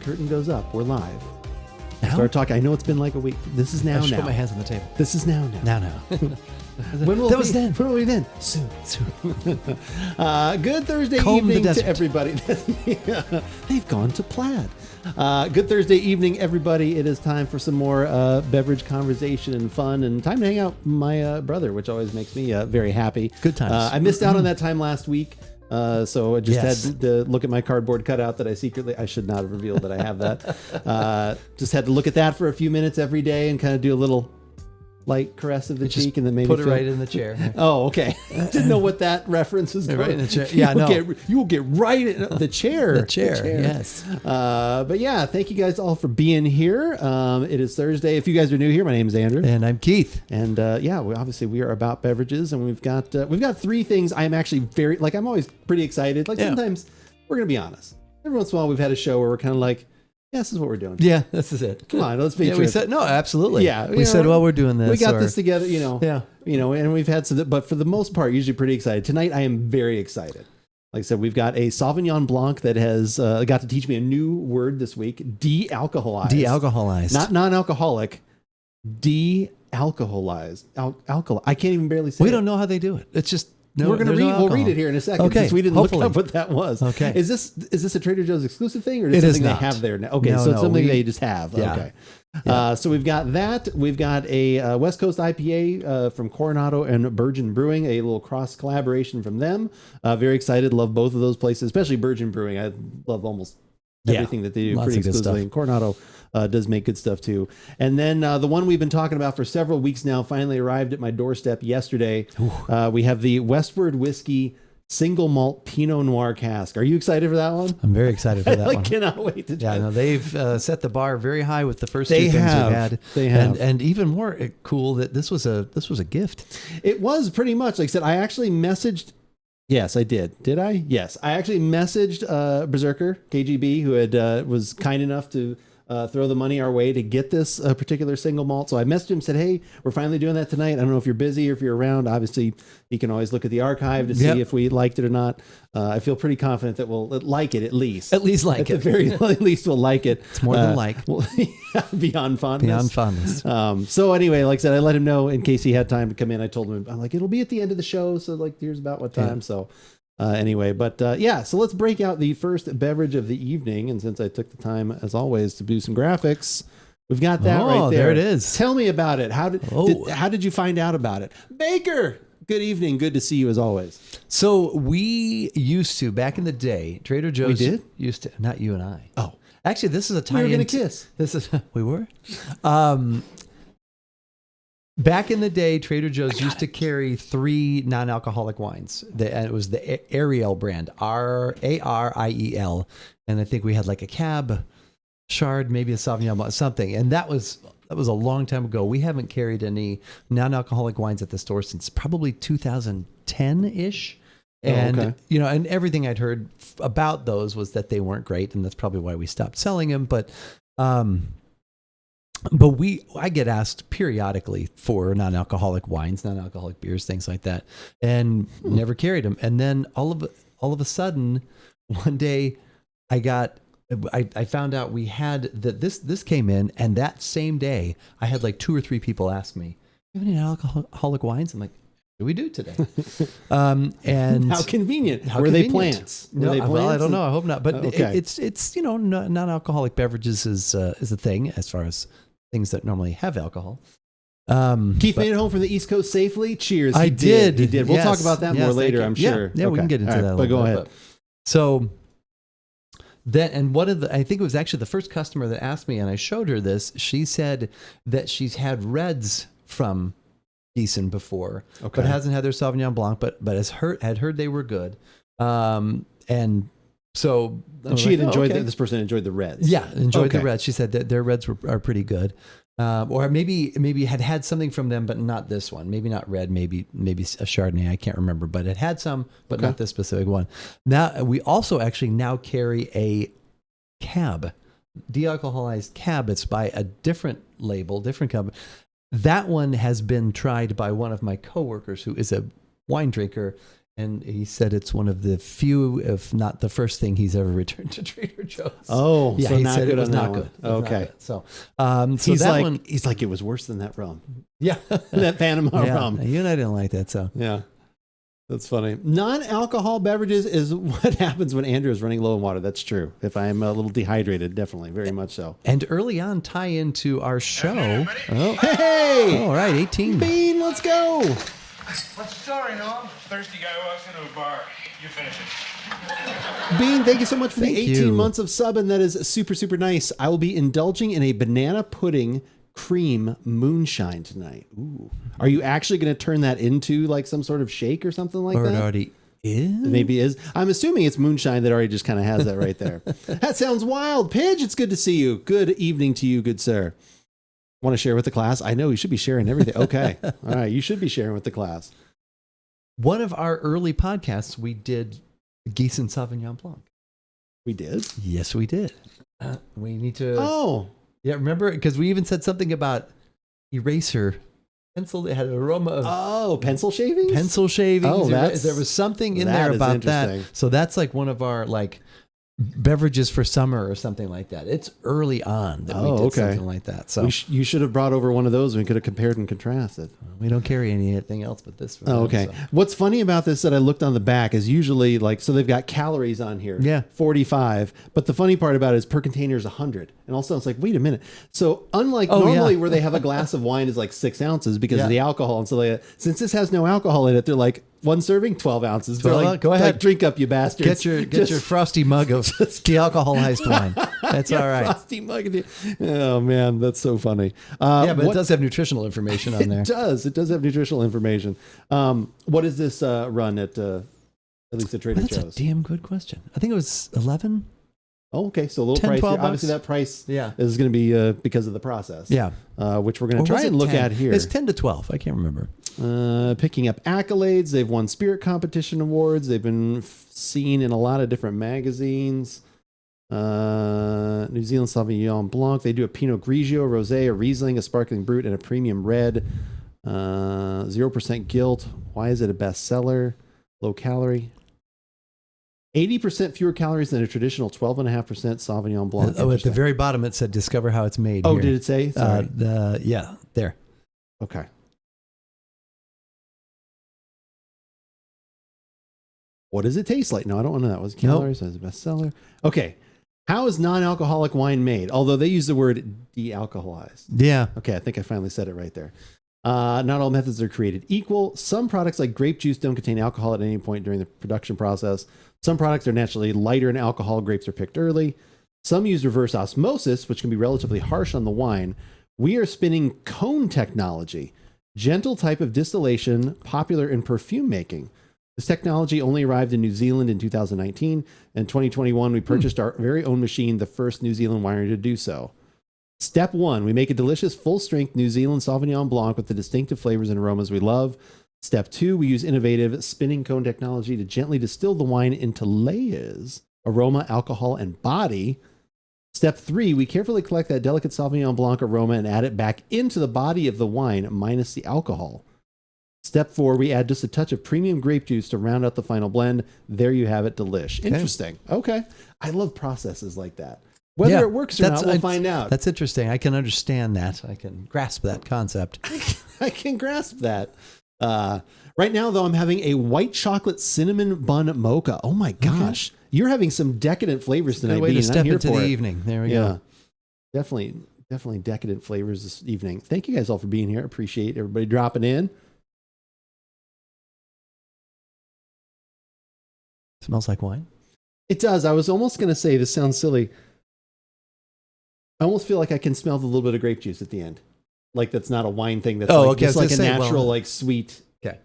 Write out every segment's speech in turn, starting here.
curtain goes up. We're live. Now? Start talking. I know it's been like a week. This is now. I should now. put my hands on the table. This is now. Now. When will that was then. When will we then? Soon. Good Thursday Comb evening the to desert. everybody. They've gone to plaid. Good Thursday evening, everybody. It is time for some more beverage conversation and fun, and time to hang out with my brother, which always makes me very happy. Good times. I missed out on that time last week. So I just Yes. had to look at my cardboard cutout that I should not have revealed that I have that. Just had to look at that for a few minutes every day and kind of do a little light caress of the Just cheek and then maybe put it right in the chair. Oh, okay. Didn't know what that reference was. Right in the chair. Yeah, no. You will get right in the chair. The chair. Yes. But yeah, thank you guys all for being here. It is Thursday. If you guys are new here, my name is Andrew. And I'm Keith. And yeah, we are About Beverages, and we've got 3 things. I'm actually I'm always pretty excited. Sometimes we're gonna be honest. Every once in a while, we've had a show where we're kind of like, yeah, this is what we're doing. Yeah, this is it. Come on, let's be true. We said no, absolutely. Yeah, we said, well, we're doing this. We got this together, Yeah. and we've had some, but for the most part, usually pretty excited. Tonight, I am very excited. Like I said, we've got a Sauvignon Blanc that has got to teach me a new word this week: de-alcoholized. De-alcoholized. Not non-alcoholic. De-alcoholized. I can't even barely say. We don't know how they do it. It's just we're going to read. We'll read it here in a second. Okay, Since we didn't hopefully. look up what that was. Okay. Is this a Trader Joe's exclusive thing, or is It it is something not. they have there now? Okay, No, so it's something we- they just have. Yeah. Okay. Yeah. So we've got that. We've got a West Coast IPA from Coronado and Burgeon Brewing, a little cross collaboration from them. Very excited. Love both of those places, especially Burgeon Brewing. I love almost everything that they do Lots pretty of good exclusively. stuff. And Coronado does make good stuff too. And then the one we've been talking about for several weeks now finally arrived at my doorstep yesterday. We have the Westward Whiskey Single Malt Pinot Noir Cask. Are you excited for that one? I'm very excited for that I one. cannot wait to try. Yeah, no, they've set the bar very high with the first They two things have. we had. They have. And even more cool that this was a gift. It was pretty much like I said. I actually messaged. Yes, I did. Did I? Yes, I actually messaged Berserker KGB, who had was kind enough to throw the money our way to get this particular single malt. So I messaged him, said, "Hey, we're finally doing that tonight. I don't know if you're busy or if you're around. Obviously, you can always look at the archive to see Yep. if we liked it or not. I feel pretty confident that we'll like it at least. At least like At the it. very least, we'll like it. It's more than like. Well, beyond fondness. Beyond fondness. So anyway, like I said, I let him know in case he had time to come in. I told him, I'm like, it'll be at the end of the show. So like, here's about what time. Yeah. So anyway, but yeah, so let's break out the first beverage of the evening. And since I took the time, as always, to do some graphics, we've got that right there. There it is. Tell me about it. How did you find out about it? Baker, good evening. Good to see you as always. So we used to, back in the day, Trader Joe's did? used to, not you and I. Oh, Actually, this is a we tie-in. were going to kiss. This is, we were? Back in the day, Trader Joe's used to carry 3 non-alcoholic wines. And it was the Ariel brand, Ariel. And I think we had like a Cab, Chard, maybe a Sauvignon Blanc, something. And that was a long time ago. We haven't carried any non-alcoholic wines at the store since probably 2010-ish. And, okay. And everything I'd heard about those was that they weren't great. And that's probably why we stopped selling them. But I get asked periodically for non-alcoholic wines, non-alcoholic beers, things like that, and never carried them. And then all of a sudden, one day, I found out we had that this came in, and that same day, I had like 2 or 3 people ask me, "Do you have any non-alcoholic wines?" I'm like, "What do we do today?" And How convenient. How Were convenient. they plants? Were No, they well, plants? I don't know. I hope not. But Okay. it's non-alcoholic beverages is a thing as far as things that normally have alcohol. Keith made it home from the East Coast safely. Cheers. I He did. He did. We'll Yes. talk about that more Yes, later, thank I'm you. sure. Yeah, we can get into All right, that a but little go bit. ahead. So then, and I think it was actually the first customer that asked me, and I showed her this. She said that she's had reds from Giesen before, Okay. but hasn't had their Sauvignon Blanc, but had heard they were good. And so I And was she like, had enjoyed okay. this person enjoyed the reds. Yeah, enjoyed Okay. the reds. She said that their reds are pretty good. Or maybe had something from them, but not this one. Maybe not red, maybe a Chardonnay. I can't remember, but it had some, but Okay. not this specific one. Now we also actually now carry a Cab, Dealcoholized Cab. It's by a different label, different company. That one has been tried by one of my coworkers who is a wine drinker, And he said it's one of the few, if not the first thing he's ever returned to Trader Joe's. Oh, yeah, so he not said good it was on that not one. good. It was not Okay. good. So He's that like, one, he's like, it was worse than that rum. yeah, That Panama yeah. rum. You and I didn't like that. So Yeah. That's funny. Non-alcohol beverages is what happens when Andrew is running low on water. That's true. If I'm a little dehydrated, definitely, very much so. and early on, tie into our show. Oh, hey! All right, 18. Bean, let's go. What's the story, Noam? Thirsty guy walks into a bar. You finish it. Bean, thank you so much for Thank the 18 you. months of sub, and that is super, super nice. I will be indulging in a banana pudding cream moonshine tonight. Ooh. Are you actually going to turn that into like some sort of shake or something like Or it that? already is. Maybe is. I'm assuming it's moonshine that already just kind of has that right there. That sounds wild. Pidge, it's good to see you. Good evening to you, good sir. Want to share with the class? I know you should be sharing everything. Okay. All right. You should be sharing with the class. One of our early podcasts, we did Giesen Sauvignon Blanc. We did. Yes, we did. We need to. Oh, Yeah, remember? Because we even said something about eraser pencil. It had an aroma of pencil shavings? pencil shavings. Oh, that's- there was something in that there is about that. interesting. So that's like one of our like beverages for summer or something like that. It's early on that we Oh, did okay. something like that. So You should have brought over one of those and we could have compared and contrasted. we don't carry anything else but this. For Oh, them, okay. so. What's funny about this that I looked on the back is usually like, so they've got calories on here. Yeah. 45. But the funny part about it is per container is 100. And also it's like, wait a minute. So unlike Oh, normally yeah. where they have a glass of wine is like 6 ounces because Yeah. of the alcohol. And so since this has no alcohol in it, they're like one serving, 12 ounces. They're 12 like, go ahead. like, drink up, you bastards. Get your frosty mug of dealcoholized wine. That's all right. Frosty mug. Oh man, that's so funny. Yeah, but what- it does have nutritional information on there. It does. It does have nutritional information. What is this run at least at Trader That's a Joe's? damn good question. I think it was 11. Oh, okay. So a little 10, price. 12 Obviously, bucks? that price Yeah. is going to be because of the process. Yeah. Which we're going Or to was try it and look 10? at here. It's 10 to 12. I can't remember. Picking up accolades. They've won spirit competition awards. They've been seen in a lot of different magazines. New Zealand Sauvignon Blanc. They do a Pinot Grigio, Rosé, a Riesling, a Sparkling Brut, and a Premium Red. 0% guilt. Why is it a bestseller? Low calorie. 80% fewer calories than a traditional 12.5% Sauvignon Blanc. At the Interesting. very bottom, it said discover how it's made. Oh, here. did it say? Sorry. Yeah, there. Okay. What does it taste like? No, I don't want to know. That was calories. That was a bestseller. Okay. How is non-alcoholic wine made? Although they use the word dealcoholized. Yeah. Okay, I think I finally said it right there. Not all methods are created equal. Some products like grape juice don't contain alcohol at any point during the production process. Some products are naturally lighter in alcohol. Grapes are picked early. Some use reverse osmosis, which can be relatively harsh on the wine. We are spinning cone technology, gentle type of distillation popular in perfume making. This technology only arrived in New Zealand in 2019. In 2021, we purchased our very own machine, the first New Zealand winery to do so. Step 1, we make a delicious full-strength New Zealand Sauvignon Blanc with the distinctive flavors and aromas we love. Step 2, we use innovative spinning cone technology to gently distill the wine into layers, aroma, alcohol, and body. Step 3, we carefully collect that delicate Sauvignon Blanc aroma and add it back into the body of the wine minus the alcohol. Step 4, we add just a touch of premium grape juice to round out the final blend. There you have it, delish. Okay. Interesting. Okay. I love processes like that. Whether it works or not, we'll find out. That's interesting. I can understand that. I can grasp that concept. I can grasp that. Right now, though, I'm having a white chocolate cinnamon bun mocha. Oh my gosh. You're having some decadent flavors tonight. Good way Bean. to I'm step here into for the it. evening. There we Yeah. go. Definitely decadent flavors this evening. Thank you guys all for being here. Appreciate everybody dropping in. Smells like wine. It does. I was almost going to say, this sounds silly. I almost feel like I can smell the little bit of grape juice at the end. Like that's not a wine thing. That's like, okay. just like a Say, natural, like sweet. Okay.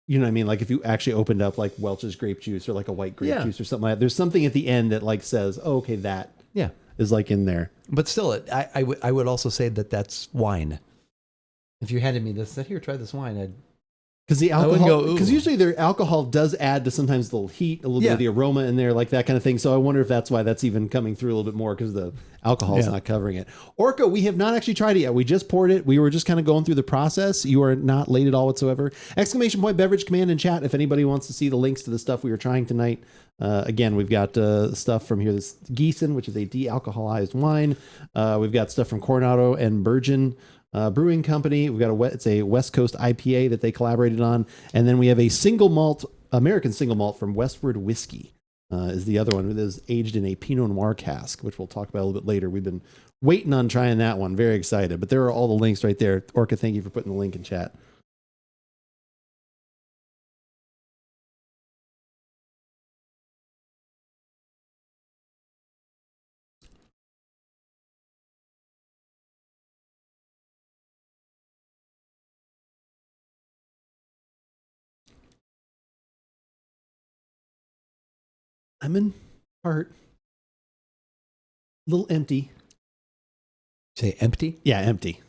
You know what I mean? Like if you actually opened up like Welch's grape juice or like a white grape Yeah. juice or something like that. There's something at the end that like says, oh, okay, that Yeah. is like in there. But still, I would also say that that's wine. If you handed me this, said, here, try this wine, I'd Because the wouldn't alcohol, go, because ooh. usually their alcohol does add to sometimes the heat, a little bit of the aroma in there, like that kind of thing. So I wonder if that's why that's even coming through a little bit more because the alcohol is not covering it. Orca, we have not actually tried it yet. We just poured it. We were just kind of going through the process. You are not late at all whatsoever. Exclamation point beverage command in chat if anybody wants to see the links to the stuff we were trying tonight. Again, we've got stuff from here. This Giesen, which is a de-alcoholized wine. We've got stuff from Coronado and Burgeon Brewing Company. We've got it's a West Coast IPA that they collaborated on, and then we have a single malt, American single malt from Westward Whiskey. Is the other one that is aged in a Pinot Noir cask, which we'll talk about a little bit later. We've been waiting on trying that one. Very excited, but there are all the links right there. Orca, thank you for putting the link in chat. Lemon heart, little empty. Say empty? Yeah, empty.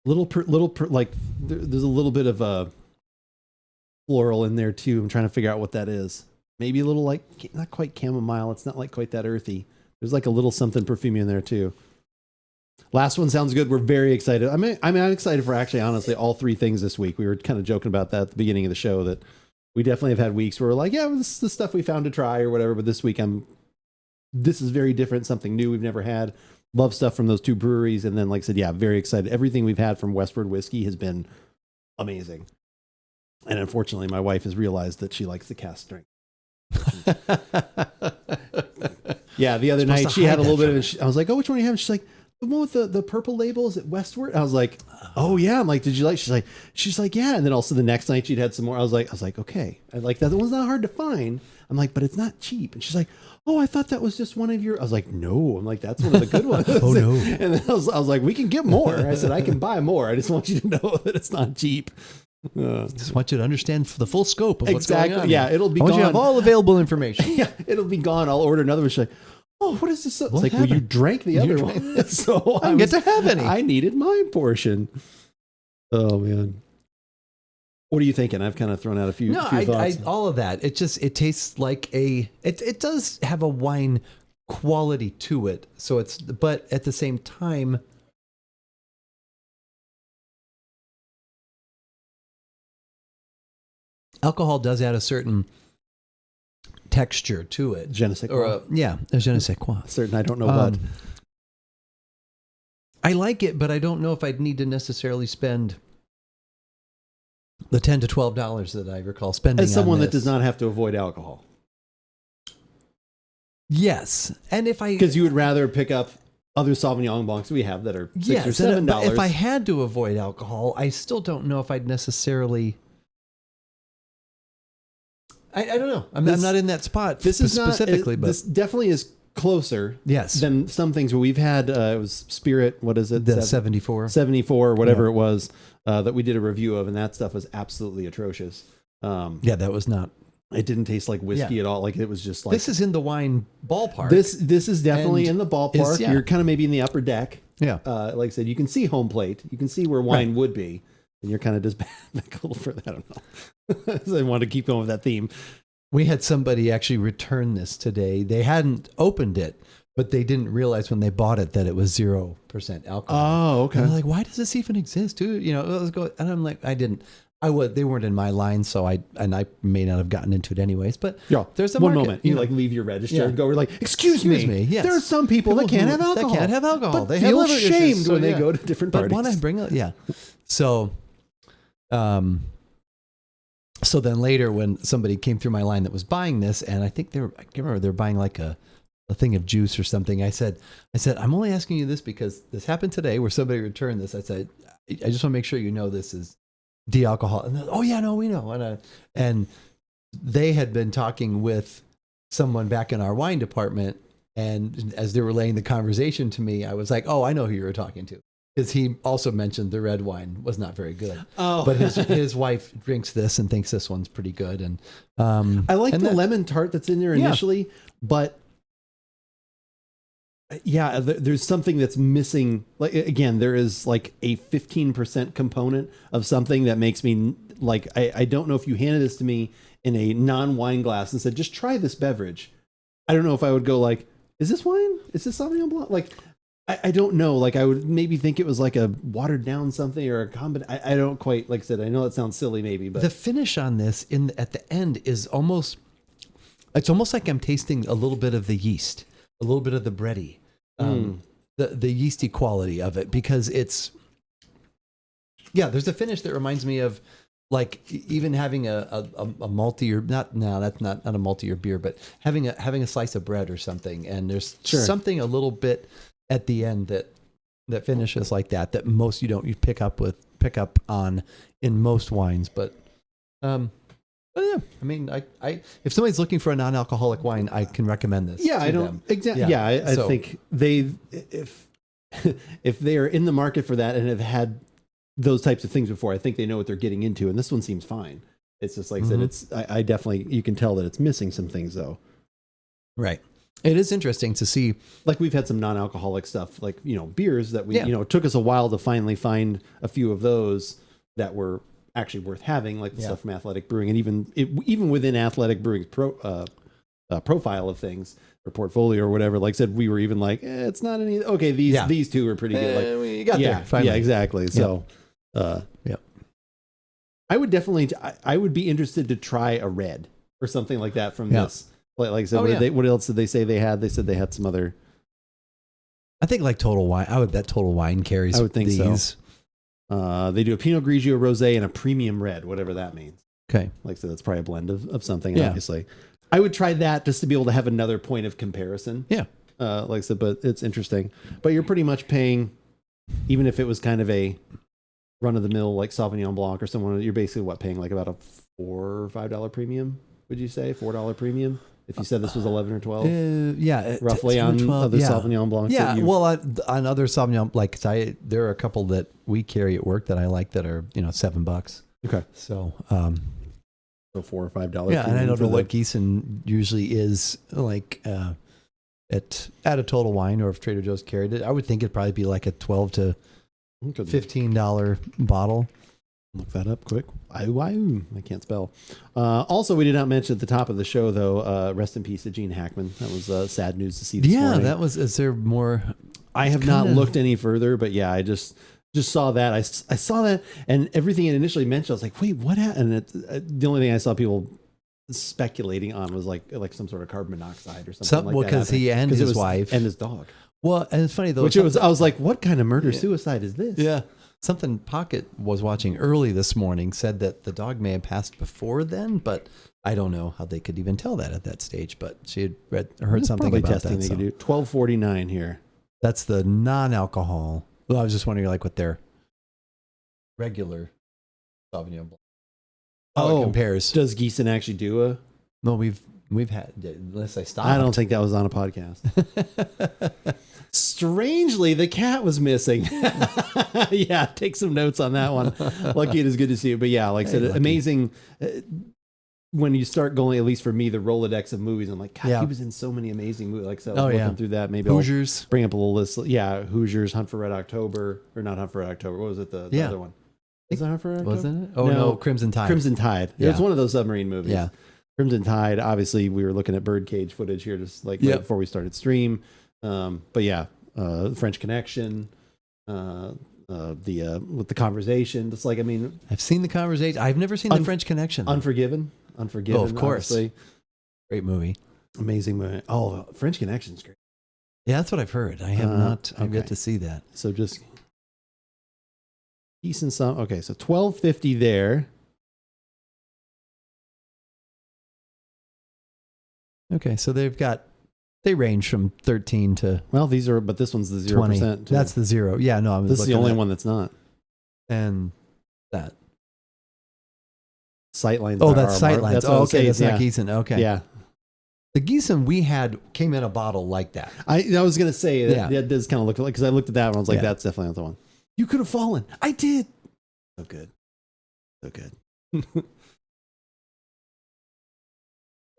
Like there's a little bit of a floral in there too. I'm trying to figure out what that is. Maybe a little like not quite chamomile. It's not like quite that earthy. There's like a little something perfumey in there too. Last one sounds good. We're very excited. I'm excited for actually, honestly, all three things this week. We were kind of joking about that at the beginning of the show that we definitely have had weeks where we're like, yeah, this is the stuff we found to try or whatever. But this week, this is very different, something new we've never had. Love stuff from those two breweries. And then, like I said, yeah, very excited. Everything we've had from Westward Whiskey has been amazing. And unfortunately, my wife has realized that she likes the cask strength. Yeah, the other night she had a little bit of it. I was like, oh, which one do you have? And she's like, the one with the purple label, is it Westward? I was like, oh yeah. I'm like, did you like? She's like, yeah. And then also the next night she'd had some more. I was like, okay. I like that one's not hard to find. I'm like, but it's not cheap. And she's like, oh, I thought that was just one of your. I was like, no. I'm like, that's one of the good ones. Oh no. And then I was like, we can get more. I said, I can buy more. I just want you to know that it's not cheap. Just want you to understand the full scope of what's Exactly. going on. Yeah, it'll be I want gone. you to have all available information. Yeah, it'll be gone. I'll order another one. She's like, oh, what is this? It's like, well, you drank the other one. So I don't get to have any. I needed my portion. Oh, man. What are you thinking? I've kind of thrown out a few thoughts. All of that. It tastes like it does have a wine quality to it. So but at the same time, alcohol does add a certain texture to it. Je ne sais quoi. Je ne sais quoi. Certain, I don't know what. I like it, but I don't know if I'd need to necessarily spend the $10 to $12 that I recall spending. As someone on that this. does not have to avoid alcohol. Yes. And because you would rather pick up other Sauvignon Blancs we have that are $6 or $7. But if I had to avoid alcohol, I still don't know if I'd necessarily. I don't know. I'm not in that spot. This is specifically, but this definitely is closer. Yes. Than some things where we've had. It was Spirit. What is it? The 74, or whatever it was that we did a review of, and that stuff was absolutely atrocious. That was not. It didn't taste like whiskey at all. Like it was just like this is in the wine ballpark. This is definitely in the ballpark. You're kind of maybe in the upper deck. Yeah. Like I said, you can see home plate. You can see where wine would be. And you're kind of just back a little further. I don't know. So I wanted to keep going with that theme. We had somebody actually return this today. They hadn't opened it, but they didn't realize when they bought it that it was 0% alcohol. Oh, okay. And they're like, why does this even exist, dude? Let's go. And I'm like, they weren't in my line, so I may not have gotten into it anyways. But there's a one market, moment you like leave your register and go, we're like, excuse me. Yes. There are some people that can't have alcohol. They can't have alcohol. But they feel have shamed when they go to different parties. But when I bring it, So, so then later when somebody came through my line that was buying this, and I can't remember, they're buying like a thing of juice or something. I said, I'm only asking you this because this happened today where somebody returned this. I said, I just want to make sure you know this is de-alcohol. And oh yeah, no, we know. And they had been talking with someone back in our wine department. And as they were laying the conversation to me, I was like, oh, I know who you were talking to. Because he also mentioned the red wine was not very good. Oh. But his wife drinks this and thinks this one's pretty good. And I like the lemon tart that's in there initially, but Yeah, there's something that's missing. Like again, there is like a 15% component of something that makes me like I don't know if you handed this to me in a non-wine glass and said just try this beverage. I don't know if I would go like, is this wine? Is this Sauvignon Blanc? Like I don't know. Like I would maybe think it was like a watered down something or a combination. I don't quite, like I said, I know it sounds silly maybe, but the finish on this at the end is almost like I'm tasting a little bit of the yeast, a little bit of the bready, the yeasty quality of it, because there's a finish that reminds me of like even having a malty or that's not a malty or beer, but having a slice of bread or something. And there's something a little bit at the end that finishes like that most you pick up on in most wines. But yeah, I mean, I if somebody's looking for a non-alcoholic wine, I can recommend this. Yeah, I don't exactly. Yeah, I think if they are in the market for that and have had those types of things before, I think they know what they're getting into. And this one seems fine. It's just like I said, I definitely, you can tell that it's missing some things though. Right. It is interesting to see. Like we've had some non-alcoholic stuff, like, beers that we, it took us a while to finally find a few of those that were actually worth having, like the stuff from Athletic Brewing, and even within Athletic Brewing's profile of things or portfolio or whatever. Like I said, we were even like, it's not any. Okay, these two are pretty good. Like we got there. Finally. Yeah, exactly. So, I would definitely. I would be interested to try a red or something like that from this. Like I said, what else did they say they had? They said they had some other. I think like Total Wine. I would bet Total Wine carries. I would think these. So. They do a Pinot Grigio rosé and a premium red, whatever that means. Okay. Like I said, that's probably a blend of something, obviously. I would try that just to be able to have another point of comparison. Yeah. Like I said, but it's interesting. But you're pretty much paying, even if it was kind of a run-of-the-mill like Sauvignon Blanc or someone, you're basically paying like about a $4 or $5 premium, would you say? $4 premium? If you said this was 11 or 12? Roughly on 12, other Sauvignon Blancs. Yeah, on other Sauvignon, like there are a couple that we carry at work that I like that are, $7. Okay. So, so $4 or $5. Yeah, and I don't know what Giesen usually is like at a Total Wine, or if Trader Joe's carried it. I would think it'd probably be like a $12 to $15 bottle. Look that up quick. I can't spell. Also, we did not mention at the top of the show, though, rest in peace to Gene Hackman. That was sad news to see this morning. That was, is there more? I have not looked any further, but yeah, I just saw that. I saw that, and everything it initially mentioned, I was like, wait, what happened? And the only thing I saw people speculating on was like some sort of carbon monoxide or something like that. Because he and his wife. And his dog. Well, and it's funny, though. I was like, what kind of murder-suicide is this? Yeah. Something Pocket was watching early this morning said that the dog may have passed before then, but I don't know how they could even tell that at that stage. But she had heard something about testing that. They could do. $12.49 here. That's the non-alcohol. Well, I was just wondering, like, what their regular Sauvignon Blanc. How it compares. Does Giesen actually do a? No, we've had, unless I stopped. I don't think that was on a podcast. Strangely, the cat was missing. Yeah, take some notes on that one. Lucky, it is good to see you. But yeah, like I said, amazing. When you start going, at least for me, the Rolodex of movies, I'm like, God, he was in so many amazing movies. Like, so I was looking through that. Maybe Hoosiers. I'll bring up a little list. Yeah, Hoosiers, Hunt for Red October, or not Hunt for Red October. What was it? The other one. Is that Hunt for Red October? Wasn't it? Oh no, Crimson Tide. Crimson Tide. Yeah. It was one of those submarine movies. Yeah. Crimson Tide. Obviously, we were looking at birdcage footage here, just like right before we started stream. But yeah, French Connection. With the Conversation. It's like, I mean, I've seen the Conversation. I've never seen the French Connection. Unforgiven. Oh, of course. Obviously. Great movie. Amazing movie. Oh, French Connection's great. Yeah, that's what I've heard. I have not. I've got to see that. So just decent sum. Okay, so $12.50 there. Okay, so they range from 13 to. Well, but this one's the 0%. Too. That's the 0. Yeah, no, this is the only one that's not. And that. Sightlines. Oh, that's Sightlines. Oh, okay, that's not Giesen. Okay. Yeah. The Giesen we had came in a bottle like that. I was going to say, that does kind of look like, because I looked at that one, I was like, that's definitely not the one. You could have fallen. I did. So good. So good.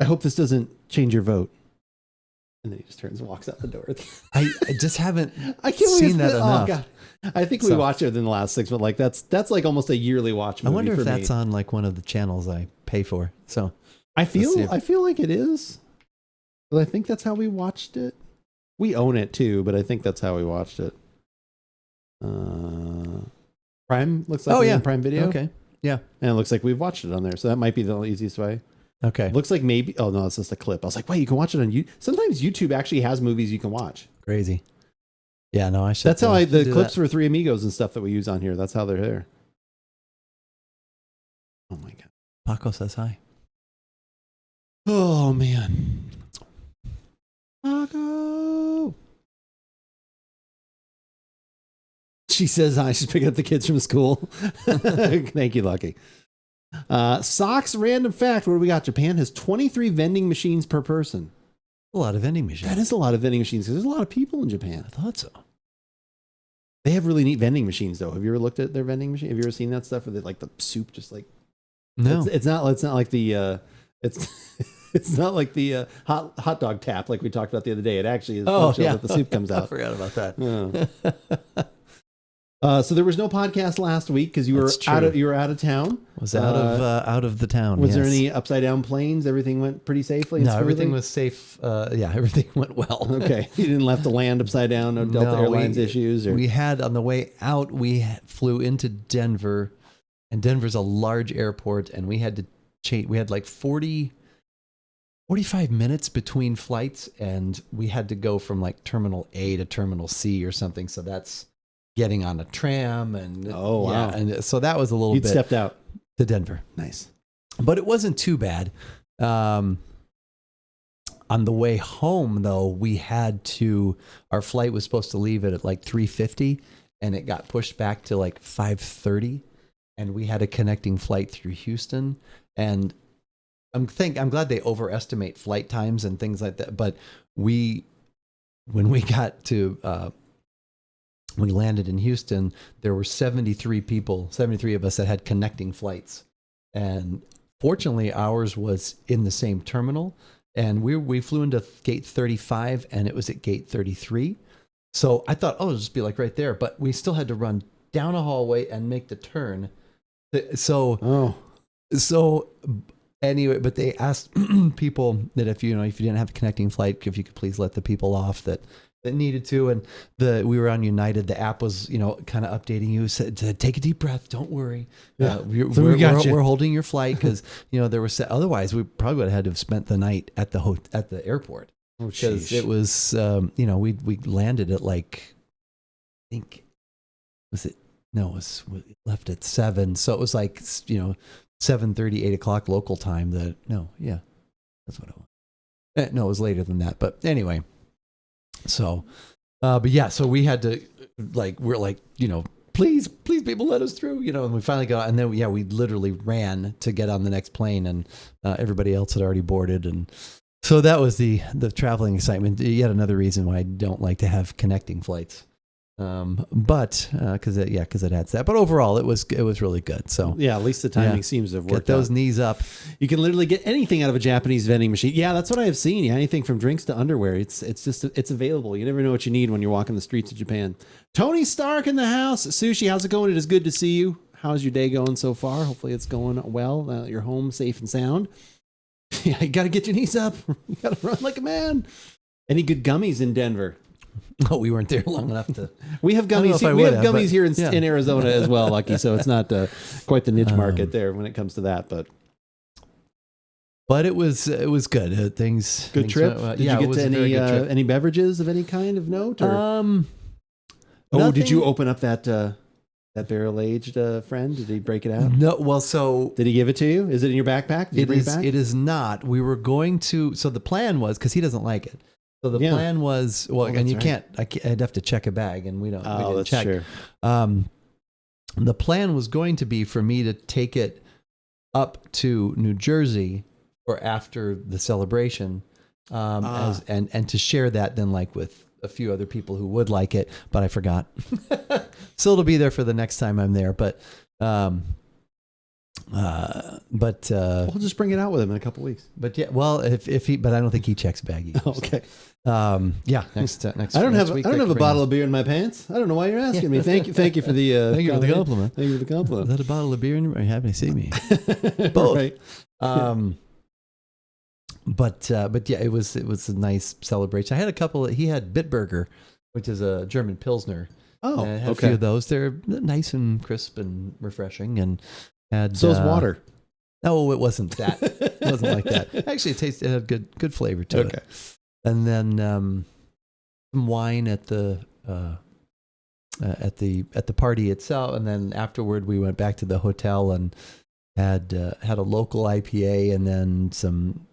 I hope this doesn't change your vote. And then he just turns and walks out the door. I just haven't I can't seen that enough. Oh, God. I think we watched it within the last 6 months. Like that's like almost a yearly watch movie. I wonder for if that's me. on like one of the channels I pay for. So I feel like it is. But I think that's how we watched it. We own it too, but I think that's how we watched it. Prime looks like we're on Prime Video. Okay. Yeah. And it looks like we've watched it on there. So that might be the easiest way. Okay. Looks like maybe. Oh no, it's just a clip. I was like, wait, you can watch it on YouTube. Sometimes YouTube actually has movies you can watch. Crazy. Yeah, no, I should. That's how the clips that. for Three Amigos and stuff that we use on here. That's how they're there. Oh my God. Paco says hi. Oh man. Paco. She says hi. She's picking up the kids from school. Thank you, Lucky. Socks random fact. What do we got? Japan has 23 vending machines per person. A lot of vending machines. That is a lot of vending machines because there's a lot of people in Japan. I thought so. They have really neat vending machines, though. Have you ever looked at their vending machine? Have you ever seen that stuff where they like the soup just like? No, it's not like the it's not like the hot dog tap like we talked about the other day. It actually is functional that the soup comes out. I forgot about that. Yeah. So there was no podcast last week because you were out of town. Was out of the town. Was there any upside down planes? Everything went pretty safely. No, everything was safe. Yeah, everything went well. Okay, you didn't have to land upside down. No Delta Airlines issues. We had on the way out. We flew into Denver, and Denver's a large airport, and we had to change. We had like 45 minutes between flights, and we had to go from like Terminal A to Terminal C or something. So that's getting on a tram and wow. And so that was a little bit. You stepped out to Denver. Nice. But it wasn't too bad. On the way home though, our flight was supposed to leave at like 3:50 and it got pushed back to like 5:30 and we had a connecting flight through Houston, and I'm glad they overestimate flight times and things like that, but when we got to we landed in Houston, there were 73 of us that had connecting flights. And fortunately, ours was in the same terminal. And we flew into gate 35 and it was at gate 33. So I thought, it'll just be like right there. But we still had to run down a hallway and make the turn. So anyway, but they asked people that if you didn't have a connecting flight, if you could please let the people off that needed to. And we were on United. The app was, kind of updating you, said take a deep breath. Don't worry. Yeah. We're holding your flight because, there was, otherwise we probably would have had to have spent the night at the airport. Oh, because it was, we landed at like, I think, we left at 7. So it was like, 7:30, 8 o'clock local time. That's what it was. No, it was later than that. But anyway. So, so we had to please people let us through, and we finally got, and then, we literally ran to get on the next plane, and everybody else had already boarded. And so that was the traveling excitement. Yet another reason why I don't like to have connecting flights. But because it adds that. But overall, it was really good. So yeah, at least the timing seems to have worked. Get those knees up. You can literally get anything out of a Japanese vending machine. Yeah, that's what I have seen. Yeah, anything from drinks to underwear. It's available. You never know what you need when you're walking the streets of Japan. Tony Stark in the house. Sushi, how's it going? It is good to see you. How's your day going so far? Hopefully it's going well. You're home safe and sound. Yeah, you got to get your knees up. You got to run like a man. Any good gummies in Denver? Oh, we weren't there long enough to. We have gummies. We have gummies here in Arizona as well, Lucky. So it's not quite the niche market there when it comes to that, but it was good. Things trip. Went well. Did you get to any beverages of any kind of note? Or? Did you open up that barrel aged friend? Did he break it out? No. Well, so did he give it to you? Is it in your backpack? Did you bring it back? It is not. We were going to. So the plan was, because he doesn't like it. So the plan was, and you can't. I'd have to check a bag, and we don't. Oh, we didn't that's check. true. The plan was going to be for me to take it up to New Jersey for after the celebration, and to share that then with a few other people who would like it, but I forgot. So it'll be there for the next time I'm there. But We'll just bring it out with him in a couple weeks. But yeah, well, if he, but I don't think he checks baggy. Okay. Yeah. Next. I don't have a bottle of beer in my pants. I don't know why you're asking me. Thank you for the Thank you for the compliment. Thank you for the compliment. Is that a bottle of beer in your? Are you happy to see me? Both. Right. But yeah, it was a nice celebration. I had a couple. He had Bitburger, which is a German Pilsner. Oh, I had okay. a few of those. They're nice and crisp and refreshing. And had So is water. No, it wasn't that. It wasn't like that. Actually, it had good flavor to it. And then some wine at the party itself, and then afterward we went back to the hotel and had a local IPA, and then some.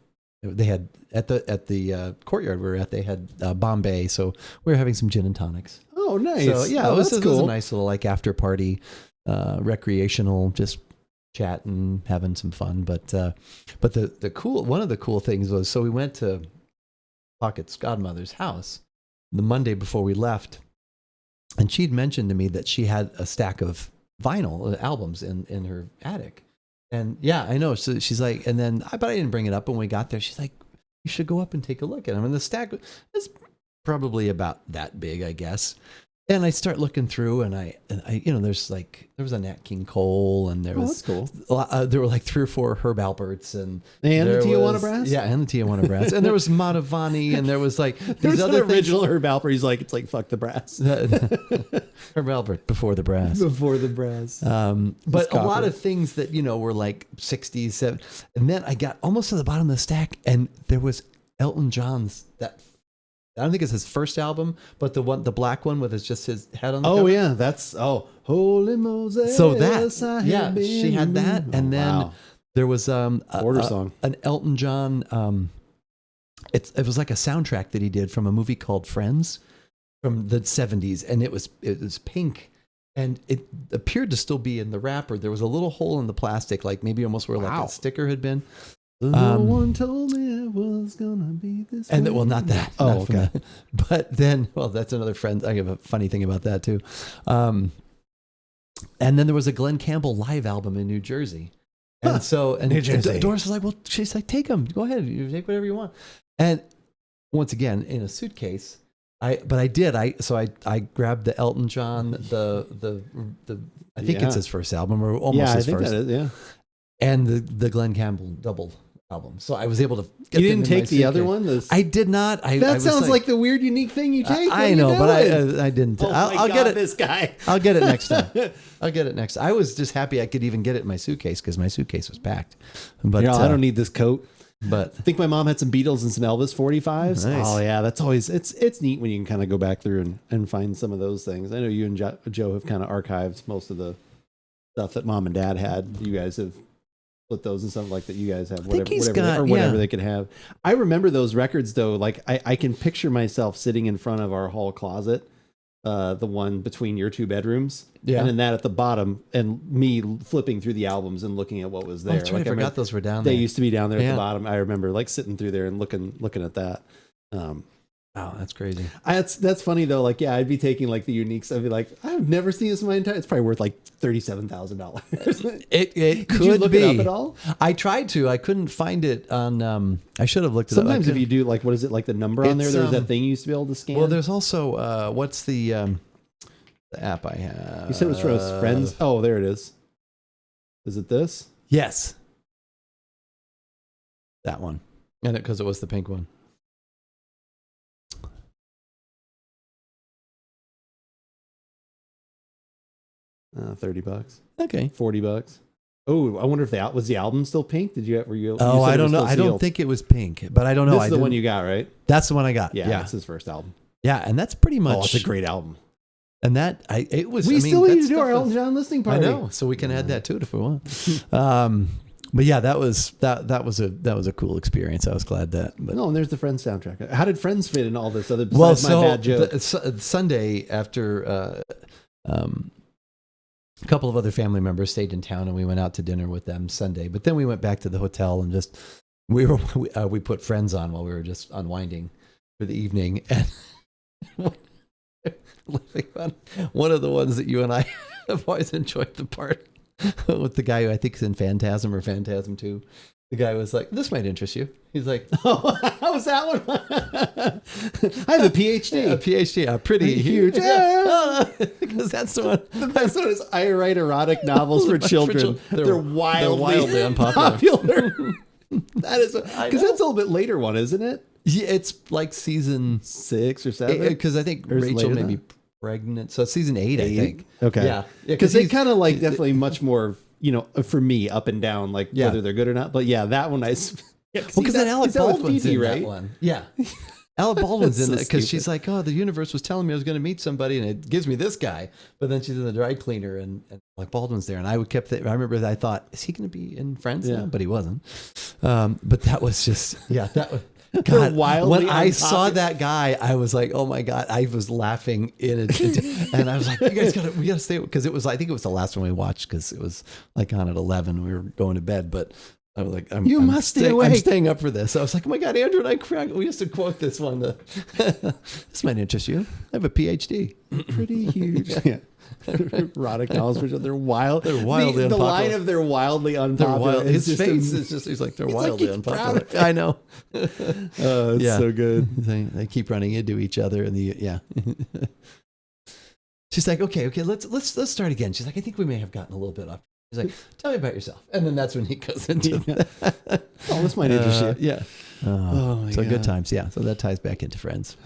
They had at the courtyard we were at. They had Bombay, so we were having some gin and tonics. Oh, nice. So yeah, it was it was a nice little like after party, recreational, just chatting, having some fun. But the cool one of the cool things was, so we went to Pocket's godmother's house the Monday before we left, and she'd mentioned to me that she had a stack of vinyl albums in her attic. And yeah, I know. So she's like, and then, but I didn't bring it up when we got there. She's like, you should go up and take a look at them. And the stack is probably about that big, I guess. And I start looking through, and I there was a Nat King Cole, and there was that's cool. There were like 3 or 4 Herb Alperts, and the Tijuana Brass. Yeah, and the Tijuana Brass, and there was Madhavani, and there was like there's other original Herb Alpert. He's like, it's like fuck the brass. Herb Alpert before the brass. Before the brass. But a lot of things that were like 60s, 70s, and then I got almost to the bottom of the stack, and there was Elton John's I don't think it's his first album, but the black one with just his head on the cover. Yeah, that's Holy Moses. So she had that, and then there was Border song, an Elton John. It was like a soundtrack that he did from a movie called Friends from the 70s, and it was pink, and it appeared to still be in the wrapper. There was a little hole in the plastic, like maybe almost where like a sticker had been. No one told me it was gonna be this. And way. not that. Oh, okay. But then, that's another friend. I have a funny thing about that too. And then there was a Glenn Campbell live album in New Jersey, and New Jersey. Doris was like, "Well, she's like, take them. Go ahead. You take whatever you want." And once again, in a suitcase. I grabbed the Elton John, the I think it's his first album, or almost his first. That is, and the Glenn Campbell double album. So I was able to get You didn't take the other one? I did not. That sounds like the weird, unique thing you take. I know, but I didn't. Oh I'll get it. This guy. I'll get it next time. I was just happy I could even get it in my suitcase because my suitcase was packed. But I don't need this coat. But I think my mom had some Beatles and some Elvis 45s. Nice. Oh yeah, that's always it's neat when you can kind of go back through and find some of those things. I know you and Joe have kind of archived most of the stuff that mom and dad had. You guys have split those and something like that. You guys have whatever they could have. I remember those records though. Like I can picture myself sitting in front of our hall closet, the one between your 2 bedrooms, and then that at the bottom, and me flipping through the albums and looking at what was there. I forgot those were down there. They used to be down there at the bottom. I remember like sitting through there and looking at that. Wow, that's crazy. That's funny though. Like, I'd be taking like the uniques. I'd be like, I've never seen this in my entire. It's probably worth like $37,000. It could Did you look be. it up at all? I tried to. I couldn't find it on. I should have looked it up. Sometimes if you do like, what is it, like the number on there? There's that thing you used to be able to scan. Well, there's also what's the app I have? You said it was from his friends. Oh, there it is. Is it this? Yes, that one. And because it was the pink one. $30. Okay. $40. Oh, I wonder if was the album still pink? Were you? Oh, I don't know. I don't think it was pink, but I don't know. This is the one you got, right? That's the one I got. Yeah, that's his first album. Yeah, and that's pretty much. Oh, it's a great album. And it was. We still need to do our Elton John listening party. I know, so we can add that to it if we want. But yeah, that was a cool experience. I was glad that. But. No, and there's the Friends soundtrack. How did Friends fit in all this? Other besides my bad joke. Sunday after. A couple of other family members stayed in town, and we went out to dinner with them Sunday. But then we went back to the hotel and just we put Friends on while we were just unwinding for the evening. And one of the ones that you and I have always enjoyed the part with the guy who I think is in Phantasm or Phantasm 2. The guy was like, "This might interest you." He's like, Oh, how's that one? I have a PhD. "A PhD, pretty huge." Because that's the one. The best one is I write erotic novels for children. They're wildly unpopular. That is because that's a little bit later one, isn't it? Yeah, it's like season 6 or 7. because I think Or is it Rachel later may be pregnant. So season 8, I think. Okay. Yeah. Because they kind of like definitely much more, for me, up and down, like Yeah. whether they're good or not. But yeah, that one because he's then Alec Baldwin's in right? that one. Yeah. Alec Baldwin's in So it because stupid. she's like, "Oh, the universe was telling me I was going to meet somebody, and it gives me this guy." But then she's in the dry cleaner, and Alec Baldwin's there, and I remember that I thought, "Is he going to be in Friends now?" But he wasn't. But that was just that was. God, wildly when I unpopular. saw that guy, I was like, "Oh my God!" I was laughing and I was like, we gotta stay," because I think it was the last one we watched because it was like on at 11. We were going to bed, but I was like, You must stay awake. I'm staying up for this. I was like, "Oh my God, Andrew and I we used to quote this one. This might interest you. I have a PhD." Pretty huge. Yeah. Erotic novels for children. They're wild. They're wildly the unpopular. line of they're wildly unpopular. His is just face is just, he's like, "They're wildly he's proud unpopular." of it. I know. Oh, it's Yeah. so good. They keep running into each other, and she's like, okay, let's start again. She's like, "I think we may have gotten a little bit off." He's like, "Tell me about yourself," and then that's when he goes into that. Oh, this might interest you. Yeah. Oh my So God. good times. Yeah. So that ties back into Friends.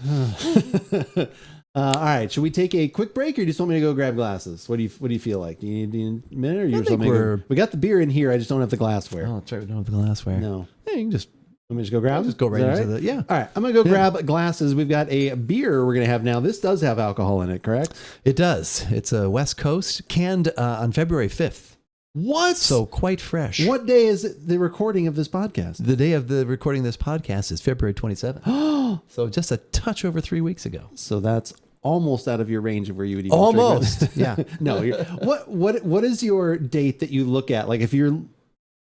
All right, should we take a quick break, or do you just want me to go grab glasses? What do you feel like? Do you need a minute, or you just think want me to we're- go? We got the beer in here. I just don't have the glassware. Oh, that's right. We don't have the glassware. No, Yeah, you can just let me just go grab. just go right Is that into all the yeah. All right, I'm gonna go grab glasses. We've got a beer we're gonna have now. This does have alcohol in it, correct? It does. It's a West Coast canned on February 5th. What? So quite fresh. What day is it, the recording of this podcast? The day of the recording of this podcast is February 27th. So just a touch over 3 weeks ago. So that's almost out of your range of where you would even Almost. drink this. Yeah. No. What is your date that you look at? Like if you're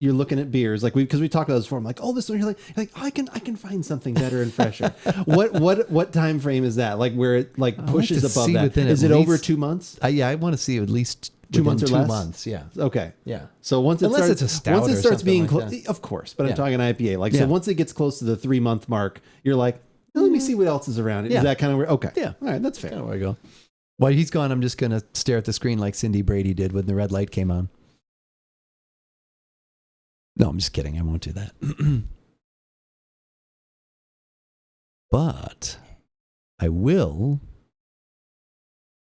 looking at beers, like because we talked about this before. I'm like, "Oh, this one." You're like, "Oh, I can find something better and fresher." What time frame is that? Like where it like pushes to above see that? within Is at it over least- 2 months? Yeah, I want to see at least 2 within months or 2 less? months. Yeah. Okay. Yeah. So once it Unless starts, it's a stout once it or starts something being like close, that. of course. But I'm Yeah. talking IPA. Like Yeah. so, once it gets close to the 3 month mark, you're like, "Let me see what else is around it." Yeah. Is that kind of where? Okay. Yeah. All right. That's fair. Kind of where I go. While he's gone, I'm just going to stare at the screen like Cindy Brady did when the red light came on. No, I'm just kidding. I won't do that. But I will.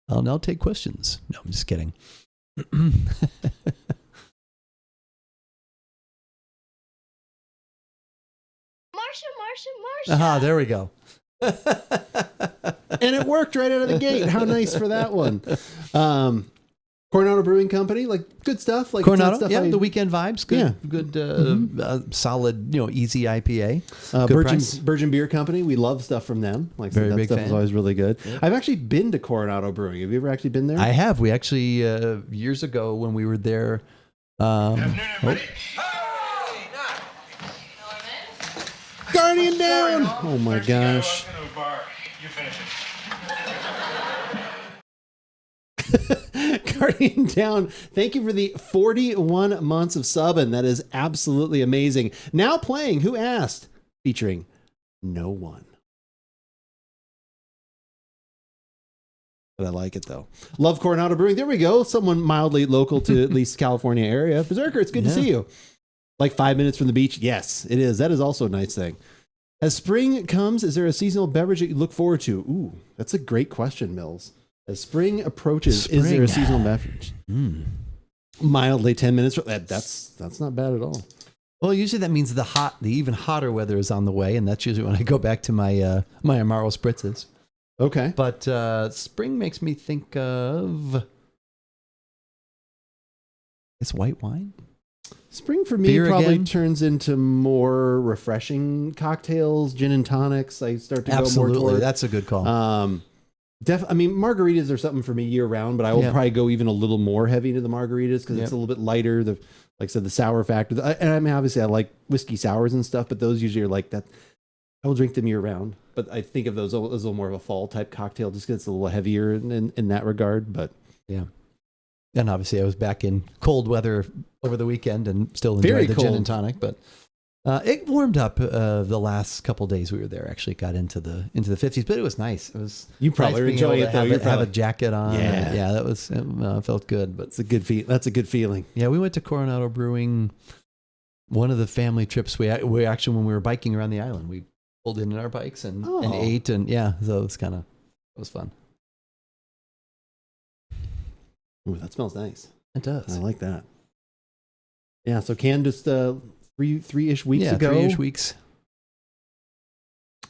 I'll now take questions. No, I'm just kidding. Aha, there we go. And it worked right out of the gate. How nice for that one. Coronado Brewing Company, like good stuff. Like Coronado, stuff yeah, the weekend vibes, good, Yeah. good, solid, easy IPA. Good price. Burgeon Beer Company. We love stuff from them. Like Very that big stuff fan. is always really good. I've actually been to Coronado Brewing. Have you ever actually been there? I have. We actually years ago when we were there. Afternoon, everybody. Guardian Sorry, down. Mom. Oh my Thirsty guy gosh. walks into a bar. You finish it. Guardian down. Thank you for the 41 months of subbing. That is absolutely amazing. Now playing Who Asked? Featuring no one. But I like it though. Love Coronado Brewing. There we go. Someone mildly local to at least California area. Berserker, it's good to see you. Like 5 minutes from the beach. Yes, it is. That is also a nice thing. As spring comes, is there a seasonal beverage that you look forward to? Ooh, that's a great question, Mills. As spring approaches, is there a seasonal beverage? Mildly 10 minutes. That's not bad at all. Well, usually that means the even hotter weather is on the way, and that's usually when I go back to my my Amaro spritzes. Okay. But spring makes me think of it's white wine. Spring for me Beer probably again? turns into more refreshing cocktails, gin and tonics. I start to go more Absolutely, toward. that's a good call. I mean, margaritas are something for me year round, but I will probably go even a little more heavy into the margaritas because it's a little bit lighter. Like I said, the sour factor. And I mean, obviously, I like whiskey sours and stuff, but those usually are like that. I will drink them year round, but I think of those as a little more of a fall type cocktail just because it's a little heavier in that regard. But yeah. And obviously I was back in cold weather over the weekend and still Very enjoyed the gin cold. and tonic, but it warmed up the last couple days we were there. Actually got into the 50s, but it was nice. It was You probably nice being enjoy able it, to though. You're have a probably- jacket on. Yeah. Yeah, that was felt good. But That's a good that's a good feeling. yeah, we went to Coronado Brewing. One of the family trips we actually, when we were biking around the island, we pulled in our bikes and ate, and yeah, so it was fun. Ooh, that smells nice. It does. I like that. Yeah, so Can just three-ish weeks Yeah, ago. 3-ish weeks.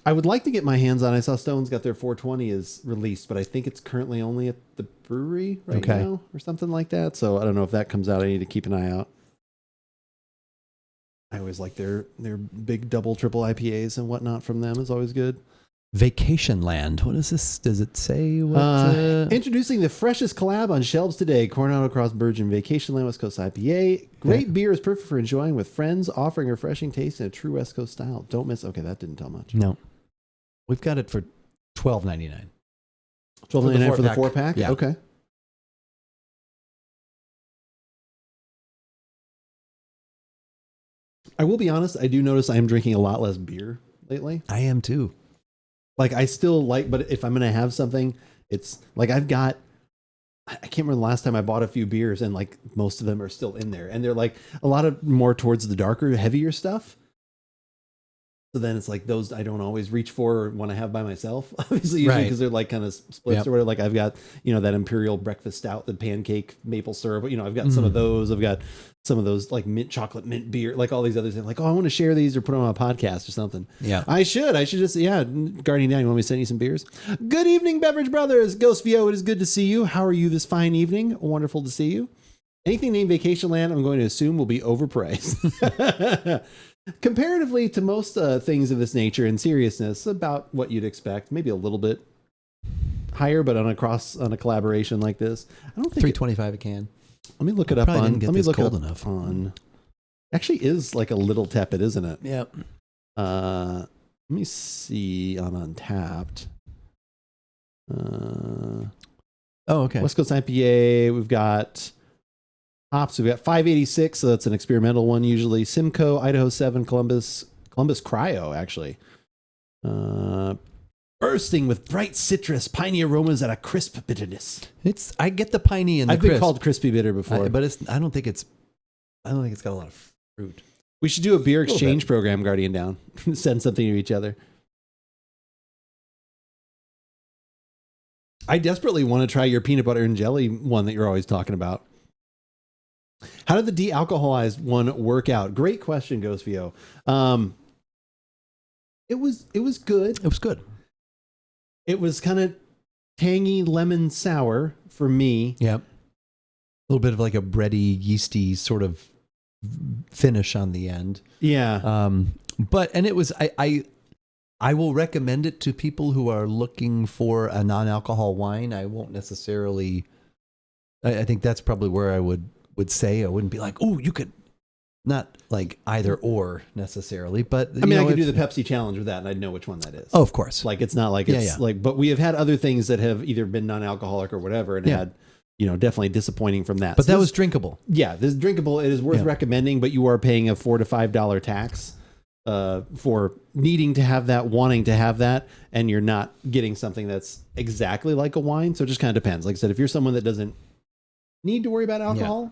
I would like to get my hands on. I saw Stone's got their 420 is released, but I think it's currently only at the brewery right now or something like that. So I don't know if that comes out. I need to keep an eye out. I always like their big double, triple IPAs and whatnot from them is always good. Vacation Land. What is this? Does it say what? Introducing the freshest collab on shelves today. Coronado Cross Burgeon Vacation Land West Coast IPA. Great beer is perfect for enjoying with friends, offering a refreshing taste in a true West Coast style. Don't miss. Okay, that didn't tell much. No. We've got it for $12.99. $12.99 for the 4-pack. 4-pack? Yeah. Okay. I will be honest, I do notice I am drinking a lot less beer lately. I am too. Like I still like, but if I'm going to have something, it's like I can't remember the last time I bought a few beers and like most of them are still in there and they're like a lot of more towards the darker, heavier stuff. So then it's like those I don't always reach for or want to have by myself, obviously, usually because they're like kind of splits or whatever. Like I've got, that Imperial breakfast stout, the pancake maple syrup, I've got some of those. I've got some of those like mint chocolate, mint beer, like all these other things. Like, oh, I want to share these or put them on a podcast or something. Yeah. I should just, Guardian Down, you want me to send you some beers? Good evening, Beverage Brothers. Ghost VO, it is good to see you. How are you this fine evening? Wonderful to see you. Anything named Vacation Land, I'm going to assume will be overpriced. Comparatively to most things of this nature and seriousness, about what you'd expect, maybe a little bit higher, but on a collaboration like this, I don't think $3.25 a can. Let me look it up Probably on. didn't get Let me this look cold it up enough. on. Actually, is like a little tepid, isn't it? Yep. Let me see on Untapped. Oh, okay. West Coast IPA. We've got hops. We've got 586. So that's an experimental one usually. Simcoe, Idaho 7, Columbus Cryo actually. Bursting with bright citrus, piney aromas, and a crisp bitterness. I get the piney and the I've been called crispy bitter before, but I don't think it's got a lot of fruit. we should do a beer exchange program, Guardian Down. Send something to each other. I desperately want to try your peanut butter and jelly one that you're always talking about. How did the de-alcoholized one work out? Great question, Ghost VO. It was good. It was good. It was kind of tangy lemon sour for me. Yeah. A little bit of like a bready, yeasty sort of finish on the end. Yeah. And it was, I will recommend it to people who are looking for a non-alcohol wine. I won't necessarily, I think that's probably where I would say, I wouldn't be like, oh, you could, not like either or necessarily, but I mean, I could do the Pepsi challenge with that and I'd know which one that is. Oh, of course. Like, it's not like it's like, but we have had other things that have either been non-alcoholic or whatever and had, definitely disappointing from that. But that was drinkable. Yeah, this is drinkable. It is worth recommending, but you are paying a $4 to $5 tax for needing to have that, wanting to have that, and you're not getting something that's exactly like a wine. So it just kind of depends. Like I said, if you're someone that doesn't need to worry about alcohol,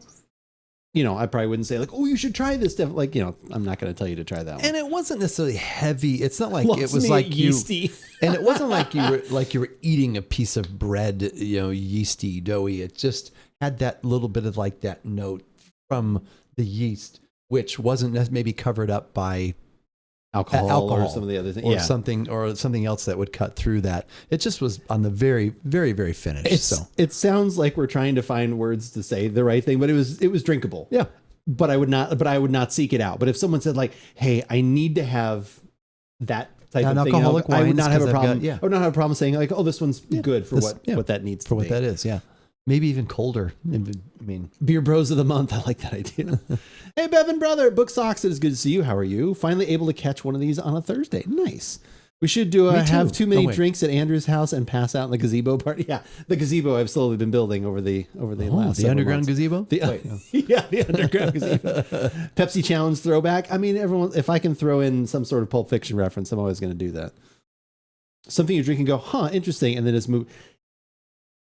I probably wouldn't say like, oh, you should try this stuff. Like, I'm not going to tell you to try that one. And it wasn't necessarily heavy. It's not like Loves it was me like yeasty. And it wasn't like you were eating a piece of bread, yeasty, doughy. It just had that little bit of like that note from the yeast, which wasn't maybe covered up by alcohol or some of the other things, or something else that would cut through that. It just was on the very, very, very finish. It sounds like we're trying to find words to say the right thing, but it was drinkable. Yeah. But I would not seek it out. But if someone said like, hey, I need to have that type of thing, non-alcoholic I would not have a wines, 'cause problem. I would not have a problem saying like, oh, this one's good for what that needs for to what be. that is. Yeah. Maybe even colder. I mean, Beer Bros of the Month. I like that idea. Hey, Bevan, brother. Book Socks. It is good to see you. How are you? Finally able to catch one of these on a Thursday. Nice. We should do Me too. have too many wait. drinks at Andrew's house and pass out in the gazebo party. Yeah, the gazebo I've slowly been building over the last the several underground months. gazebo? Yeah, the underground gazebo. Pepsi Challenge throwback. I mean, everyone. If I can throw in some sort of Pulp Fiction reference, I'm always going to do that. Something you drink and go, huh, interesting, and then it's move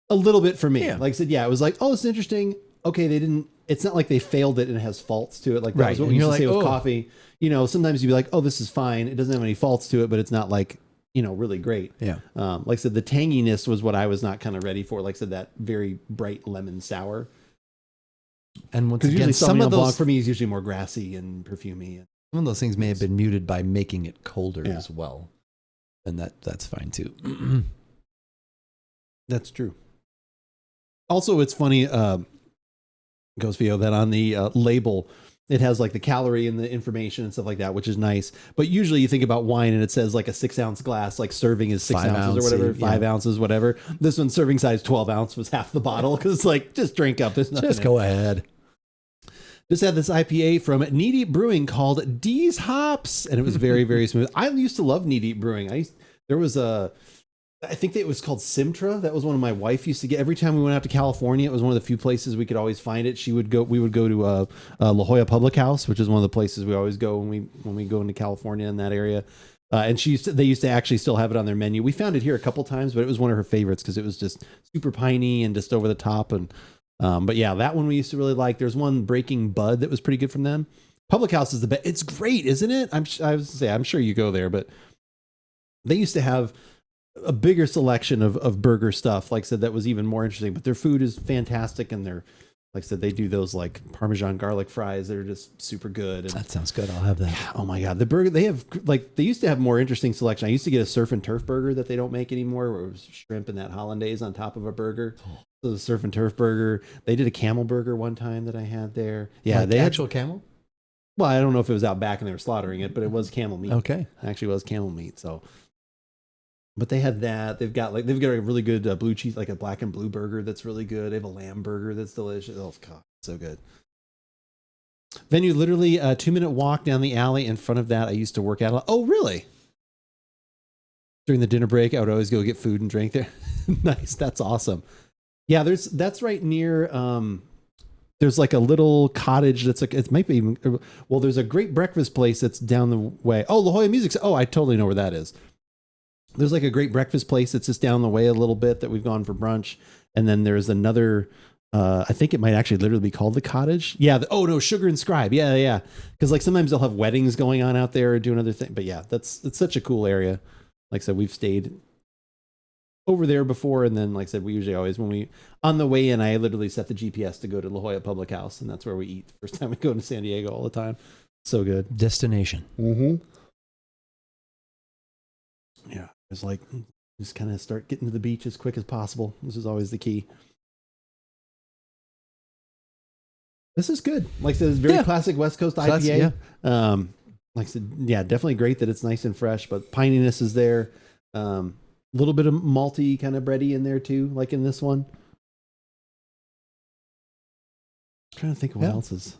a little bit for me. Yeah. Like I said, yeah, it was like, oh, it's interesting. Okay, they didn't. It's not like they failed it and it has faults to it. Like that was what we used to say with coffee. You know, sometimes you'd be like, oh, this is fine. It doesn't have any faults to it, but it's not like, you know, really great. Yeah. Like I said, the tanginess was what I was not kind of ready for. Like I said, that very bright lemon sour. And once Because again, usually some Sauvignon of Blanc those for me is usually more grassy and perfumey. some of those things may have been muted by making it colder Yeah. as well, and that's fine too. That's true. Also, it's funny, Ghost Vio, that on the label, it has like the calorie and the information and stuff like that, which is nice. But usually you think about wine and it says like a 6-ounce glass, like serving is 6 ounces or whatever, 5 ounces, whatever. This one serving size 12 ounce was half the bottle because it's like, just drink up. There's nothing. Just go ahead. Just had this IPA from Knee Deep Brewing called D's Hops, and it was very, very smooth. I used to love Knee Deep Brewing. There was I think that it was called Simtra. That was one of my wife used to get every time we went out to California. It was one of the few places we could always find it. We would go to La Jolla Public House, which is one of the places we always go when we go into California in that area. And they used to actually still have it on their menu. We found it here a couple times, but it was one of her favorites because it was just super piney and just over the top. And but yeah, that one we used to really like. There's one Breaking Bud that was pretty good from them. Public House is the best. It's great, isn't it? I'm sure you go there, but they used to have a bigger selection of burger stuff. Like I said, that was even more interesting, but their food is fantastic. And they're, like I said, they do those like Parmesan garlic fries that are just super good. And That sounds good. I'll have that. oh my God, the burger, they have like, they used to have more interesting selection. I used to get a surf and turf burger that they don't make anymore, where it was shrimp and that hollandaise on top of a burger. So the surf and turf burger, they did a camel burger one time that I had there. Yeah. Like they actual camel? well, I don't know if it was out back and they were slaughtering it, but it was camel meat. Okay. It actually was camel meat. So, but they had that. They've got a really good blue cheese, like a black and blue burger that's really good. They have a lamb burger that's delicious. Oh God, so good. Venue literally a 2-minute walk down the alley. In front of that, I used to work out. Oh, really? During the dinner break, I would always go get food and drink there. Nice, that's awesome. Yeah, that's right near. There's like a little cottage that's like, it might be even, well, there's a great breakfast place that's down the way. Oh, La Jolla Music. Oh, I totally know where that is. There's like a great breakfast place that's just down the way a little bit that we've gone for brunch. And then there's another, I think it might actually literally be called the Cottage. Yeah. Oh no, Sugar and Scribe. Yeah. Yeah. Cause like sometimes they'll have weddings going on out there or doing other things, but yeah, it's such a cool area. Like I said, we've stayed over there before. And then like I said, we usually always, on the way in, I literally set the GPS to go to La Jolla Public House. And that's where we eat the first time we go to San Diego all the time. So good. Destination. Mm-hmm. Yeah. It's like, just kind of start getting to the beach as quick as possible. This is always the key. This is good. Like I said, it's very classic West Coast IPA. Like I said, yeah, definitely great that it's nice and fresh, but pininess is there. A little bit of malty kind of bready in there too, like in this one. I'm trying to think of what else is.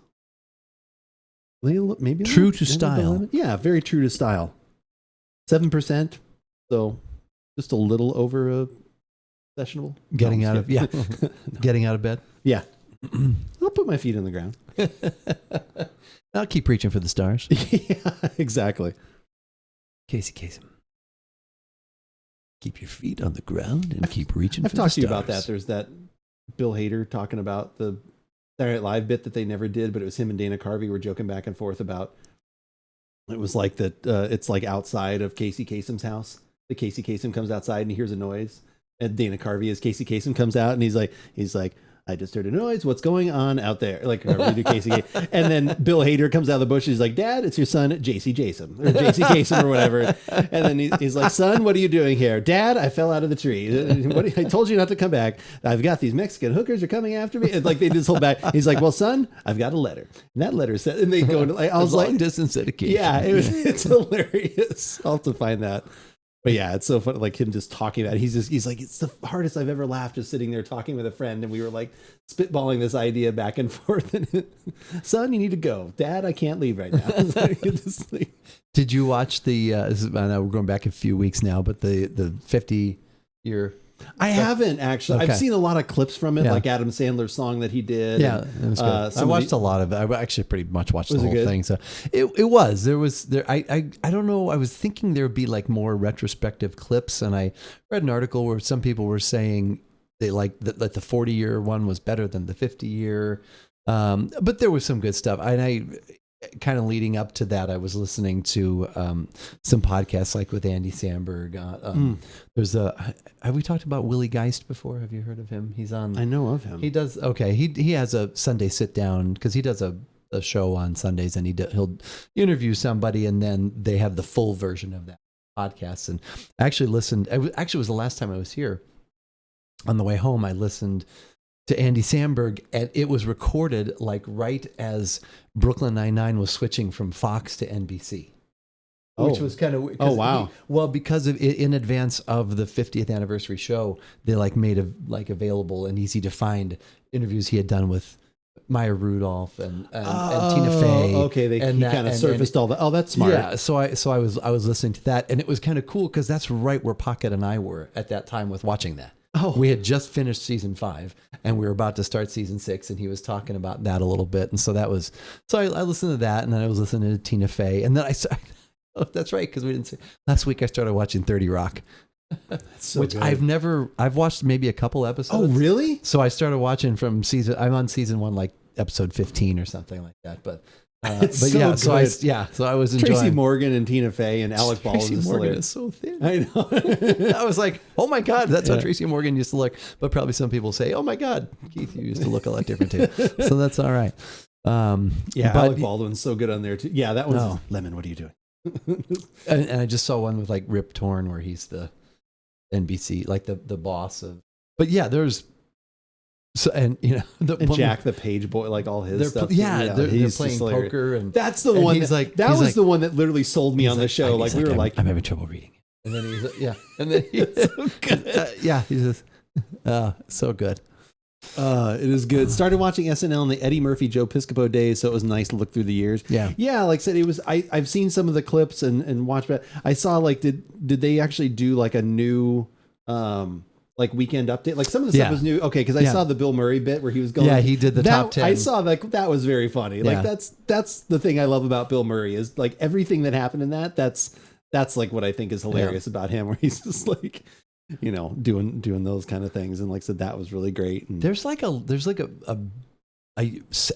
Maybe True to style. Yeah, very true to style. 7%. So just a little over a sessionable. Getting out of bed. Yeah. I'll put my feet on the ground. I'll keep reaching for the stars. Yeah, exactly. Casey Kasem. Keep your feet on the ground and keep reaching I've for the talked stars. to you about that. There's that Bill Hader talking about the Saturday Night Live bit that they never did, but it was him and Dana Carvey were joking back and forth about. It was like that. It's like outside of Casey Kasem's house. The Casey Kasem comes outside and he hears a noise. And Dana Carvey, as Casey Kasem, comes out and he's like, I just heard a noise. What's going on out there? Like, Casey. And then Bill Hader comes out of the bush. He's like, Dad, it's your son, JC Jason or JC Kasem or whatever. And then he's like, son, what are you doing here? Dad, I fell out of the tree. I told you not to come back. I've got these Mexican hookers are coming after me. And like they just hold back. He's like, well, son, I've got a letter. And that letter said, and they go into like, I was long like, distance dedication. yeah, it's hilarious. I'll have to find that. But yeah, it's so funny, like him just talking about it. He's like, it's the hardest I've ever laughed, just sitting there talking with a friend, and we were like spitballing this idea back and forth. And son, you need to go. Dad, I can't leave right now. Did you watch the? I know we're going back a few weeks now, but the 50-year. I haven't actually. Okay. I've seen a lot of clips from it, Yeah. like Adam Sandler's song that he did. Yeah, and, it was good. I watched a lot of it. I actually pretty much watched the Was it whole good? thing. So it was. I don't know. I was thinking there would be like more retrospective clips, and I read an article where some people were saying they like that the 40-year one was better than the 50-year. But there was some good stuff. And I kind of leading up to that, I was listening to some podcasts like with Andy Samberg. There's have we talked about Willie Geist before? Have you heard of him? He's on. I know of him. He does. Okay. He has a Sunday sit down because he does a show on Sundays, and he'll interview somebody, and then they have the full version of that podcast. And I actually listened. It was the last time I was here. On the way home, I listened to Andy Samberg, and it was recorded like right as Brooklyn Nine-Nine was switching from Fox to NBC, which was kind of Oh, wow. because of in advance of the 50th anniversary show, they like made available and easy to find interviews he had done with Maya Rudolph and Tina Fey. Okay, he kind of surfaced all that. Oh, that's smart. Yeah, so I was listening to that, and it was kind of cool because that's right where Pocket and I were at that time with watching that. Oh. We had just finished season 5 and we were about to start season 6, and he was talking about that a little bit. And so I listened to that, and then I was listening to Tina Fey, and then oh, that's right. Cause we didn't say last week I started watching 30 Rock, which good. I've watched maybe a couple episodes. Oh, really? So I started watching I'm on season 1, like episode 15 or something like that. But It's yeah, so good. so I was enjoying. Tracy Morgan and Tina Fey and Alec Baldwin. Tracy is Morgan hilarious. is so thin. I know. I was like, oh my God, that's how Tracy Morgan used to look. But probably some people say, oh my God, Keith, you used to look a lot different too. So that's all right. Yeah, but, Alec Baldwin's so good on there too. Yeah, that one's Lemon. What are you doing? and I just saw one with like Rip Torn where he's the NBC, like the boss of. But yeah, there's. So and Jack the Page Boy, like all his stuff. They're he's playing just hilarious. poker, and that's the one. He's like, that he's was like, the one that literally sold me on the show. Like we were like, I'm having trouble reading. And then he's and then he's so good. He's just so good. It is good. Started watching SNL in the Eddie Murphy, Joe Piscopo days, so it was nice to look through the years. Yeah. Like I said, it was. I've seen some of the clips and watched, but I saw like did they actually do like a new like weekend update? Like some of the stuff was new. Okay, because I saw the Bill Murray bit where he was going. Yeah, he did the top 10. I saw that was very funny. Like that's the thing I love about Bill Murray is like everything that happened in that. That's like what I think is hilarious about him, where he's just like, doing those kind of things. And like I said, that was really great. And there's like a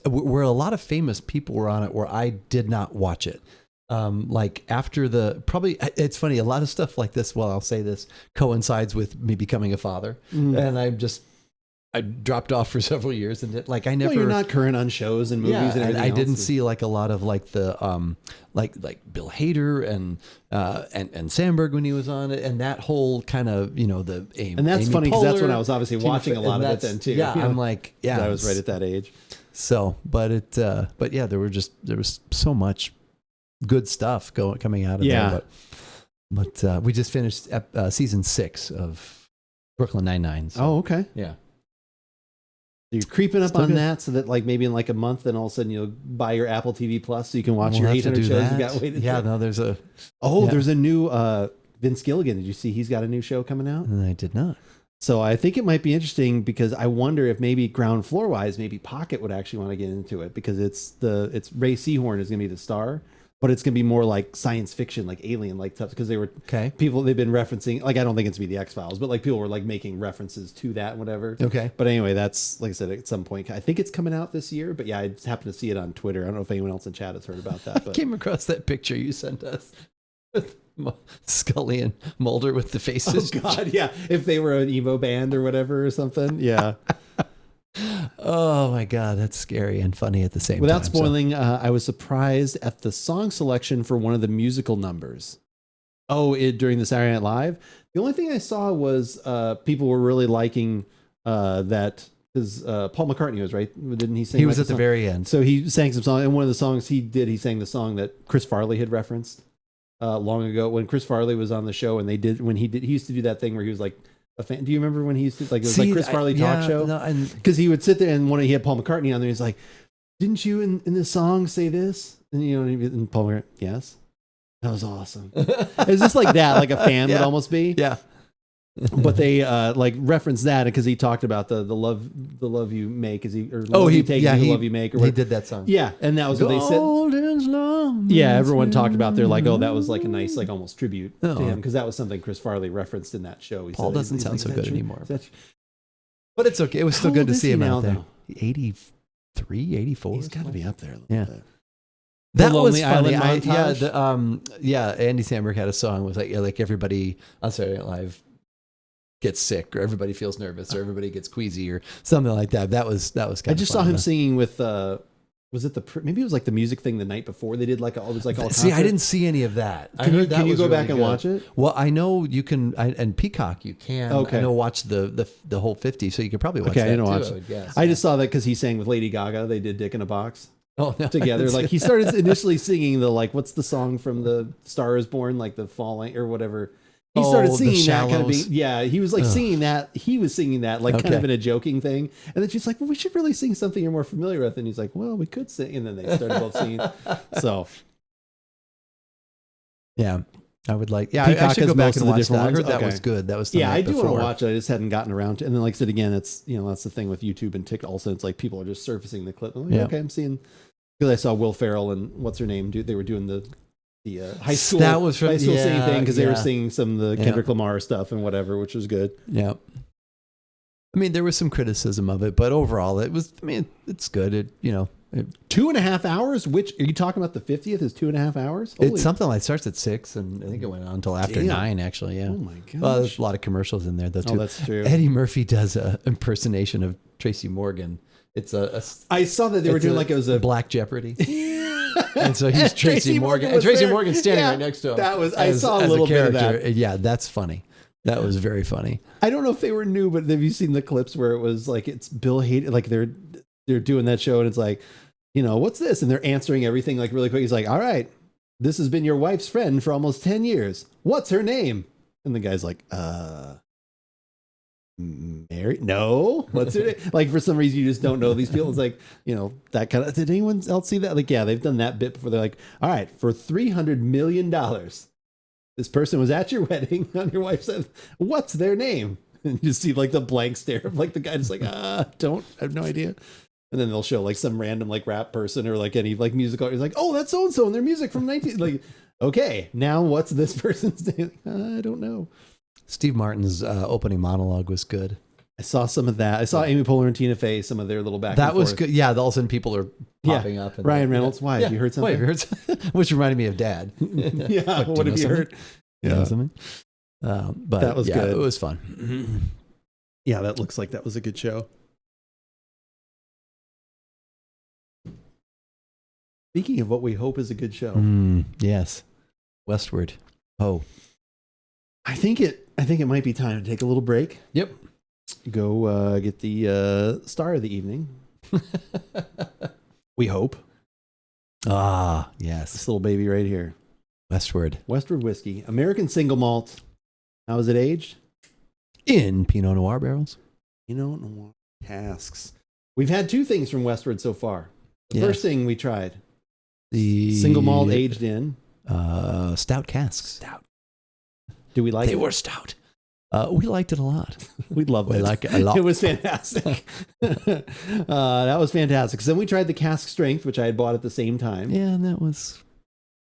where a lot of famous people were on it where I did not watch it. Like after it's funny, a lot of stuff like this, well, I'll say this, coincides with me becoming a father. And I dropped off for several years, and like I never. Well, you're not current on shows and movies and everything. I didn't see like a lot of like the like Bill Hader and Sandberg when he was on it, and that whole kind of the aim. And that's Amy funny because that's when Poehler, I was obviously watching a lot of it then too. Yeah, I'm like, I was right at that age. So, but yeah, there was so much good stuff coming out of there. But we just finished season 6 of Brooklyn Nine-Nine. So, oh, okay. Yeah. You're creeping up Still on good. that so that like maybe in like a month, then all of a sudden you'll buy your Apple TV Plus so you can watch We'll your have to 800 do shows that. you got waited. Yeah, no, there's a. There's a new Vince Gilligan. Did you see he's got a new show coming out? I did not. So I think it might be interesting because I wonder if maybe ground floor wise, maybe Pocket would actually want to get into it because it's Ray Seahorn is going to be the star, but it's going to be more like science fiction, like alien like stuff because they were people they've been referencing. Like I don't think it's going to be the X-Files, but like people were like making references to that and whatever. Okay. But anyway, that's like I said at some point. I think it's coming out this year, but yeah, I just happened to see it on Twitter. I don't know if anyone else in chat has heard about that. But I came across that picture you sent us. Scully and Mulder with the faces. Oh God, yeah. If they were an emo band or whatever or something, yeah. Oh my God, that's scary and funny at the same time. Without spoiling, I was surprised at the song selection for one of the musical numbers. During the Saturday Night Live. The only thing I saw was people were really liking that because Paul McCartney was right. Didn't he sing? He was at the very end. So he sang some song, and one of the songs he did, he sang the song that Chris Farley had referenced. long ago when Chris Farley was on the show, and he used to do that thing where he was like a fan. Do you remember when he used to, like, it was like Chris Farley talk show? Because he would sit there and he had Paul McCartney on there. He's like, didn't you in this song say this? And and Paul McCartney, yes. That was awesome. It's just like that, like a fan would almost be. Yeah. But they like referenced that because he talked about the love you make, love you make, or he did that song. Yeah, and that was what they said. Yeah, everyone talked about. They're like, oh, that was like a nice, like almost tribute to him, because that was something Chris Farley referenced in that show. Paul doesn't sound so good anymore, but it's okay. It was still good to see him out there. 83, 84. He's got to be up there. Yeah. Bit. That was funny. Andy Samberg had a song with like everybody on Saturday Night Live gets sick, or everybody feels nervous, or everybody gets queasy, or something like that. That was kind of. I just saw him singing with. Was it maybe it was like the music thing the night before they did like all all. See, I didn't see any of that. Can you go back and watch it? Well, I know you can, and Peacock you can. Okay. I know watch the whole 50, so you could probably watch that. I didn't watch too, it. I just saw that because he sang with Lady Gaga. They did "Dick in a Box." Oh, no, together. Like he started initially singing the what's the song from the Star Is Born, like the falling or whatever. He started singing that kind of he was like singing that. He was singing that like kind of in a joking thing. And then she's like, well, we should really sing something you're more familiar with. And he's like, well, we could sing. And then they started both singing. So. Yeah. I would like, Peacock I should go back and watch that. I heard that was good. That was the I night do before. want to watch it. I just hadn't gotten around to it. And then like I said, again, it's, that's the thing with YouTube and TikTok. Also, it's like people are just surfacing the clip. I'm like, okay, I'm seeing, because I saw Will Ferrell and what's her name, they were doing the high school, that was from, high school singing thing, because they were singing some of the Kendrick Lamar stuff and whatever, which was good. Yeah. I mean, there was some criticism of it, but overall it was, it's good. 2.5 hours, which are you talking about? The 50th is 2.5 hours? It's something like starts at 6, and I think it went on until after 9, actually. Yeah. Oh my gosh. Well, there's a lot of commercials in there though, too. Oh, that's true. Eddie Murphy does a impersonation of Tracy Morgan. It's I saw that they were doing like it was a Black Jeopardy. And so he's Tracy Morgan. And Tracy Morgan's standing right next to him. I saw a little bit of that. Yeah, that's funny. That was very funny. I don't know if they were new, but have you seen the clips where it was like it's Bill Hader, like they're doing that show and it's like, what's this? And they're answering everything like really quick. He's like, all right, this has been your wife's friend for almost 10 years. What's her name? And the guy's like, Mary? No. What's her name? Like for some reason you just don't know these people. It's like, that kind of. Did anyone else see that? Like, yeah, they've done that bit before. They're like, all right, for $300 million, this person was at your wedding on your wife's side. What's their name? And you see like the blank stare of like the guy just like, I have no idea. And then they'll show like some random like rap person or like any like musical. He's like, oh, that's so and so and their music from 19. Like, okay, now what's this person's name? I don't know. Steve Martin's opening monologue was good. I saw some of that. I saw Amy Poehler and Tina Fey, some of their little back. That and was forth. good. Yeah, all of a sudden people are popping up. And Ryan Reynolds. Why? Have you heard something? Which reminded me of Dad. Yeah. What have you heard? Yeah. Something. But that was good. It was fun. Yeah, that looks like that was a good show. Speaking of what we hope is a good show. Yes. Westward. Oh. I think it might be time to take a little break. Yep. Go get the star of the evening. We hope. Ah, yes. This little baby right here. Westward whiskey. American single malt. How is it aged? In Pinot Noir barrels. Pinot Noir casks. We've had 2 things from Westward so far. The first thing we tried. The single malt aged in. Stout casks. Stout. Do we like it? They were stout. We liked it a lot. We loved it. We liked it a lot. It was fantastic. That was fantastic. So then we tried the cask strength, which I had bought at the same time. Yeah, and that was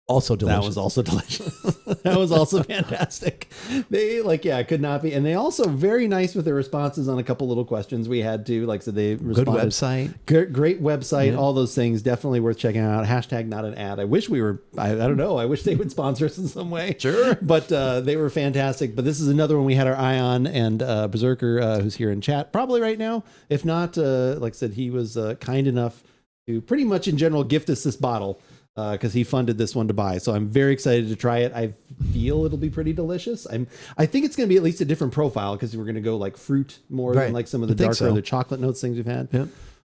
also delicious. That was also delicious. That was also fantastic. They could not be. And they also very nice with their responses on a couple little questions we had to. Like, so they responded. Good website. Great website. Yeah. All those things definitely worth checking out. # not an ad. I wish we were, I don't know. I wish they would sponsor us in some way. Sure. But they were fantastic. But this is another one we had our eye on, and Berserker, who's here in chat probably right now. If not, like I said, he was kind enough to pretty much in general gift us this bottle. Because he funded this one to buy. So I'm very excited to try it. I feel it'll be pretty delicious. I think it's going to be at least a different profile because we're going to go like fruit more than like some of the darker the chocolate notes things we've had. Yep.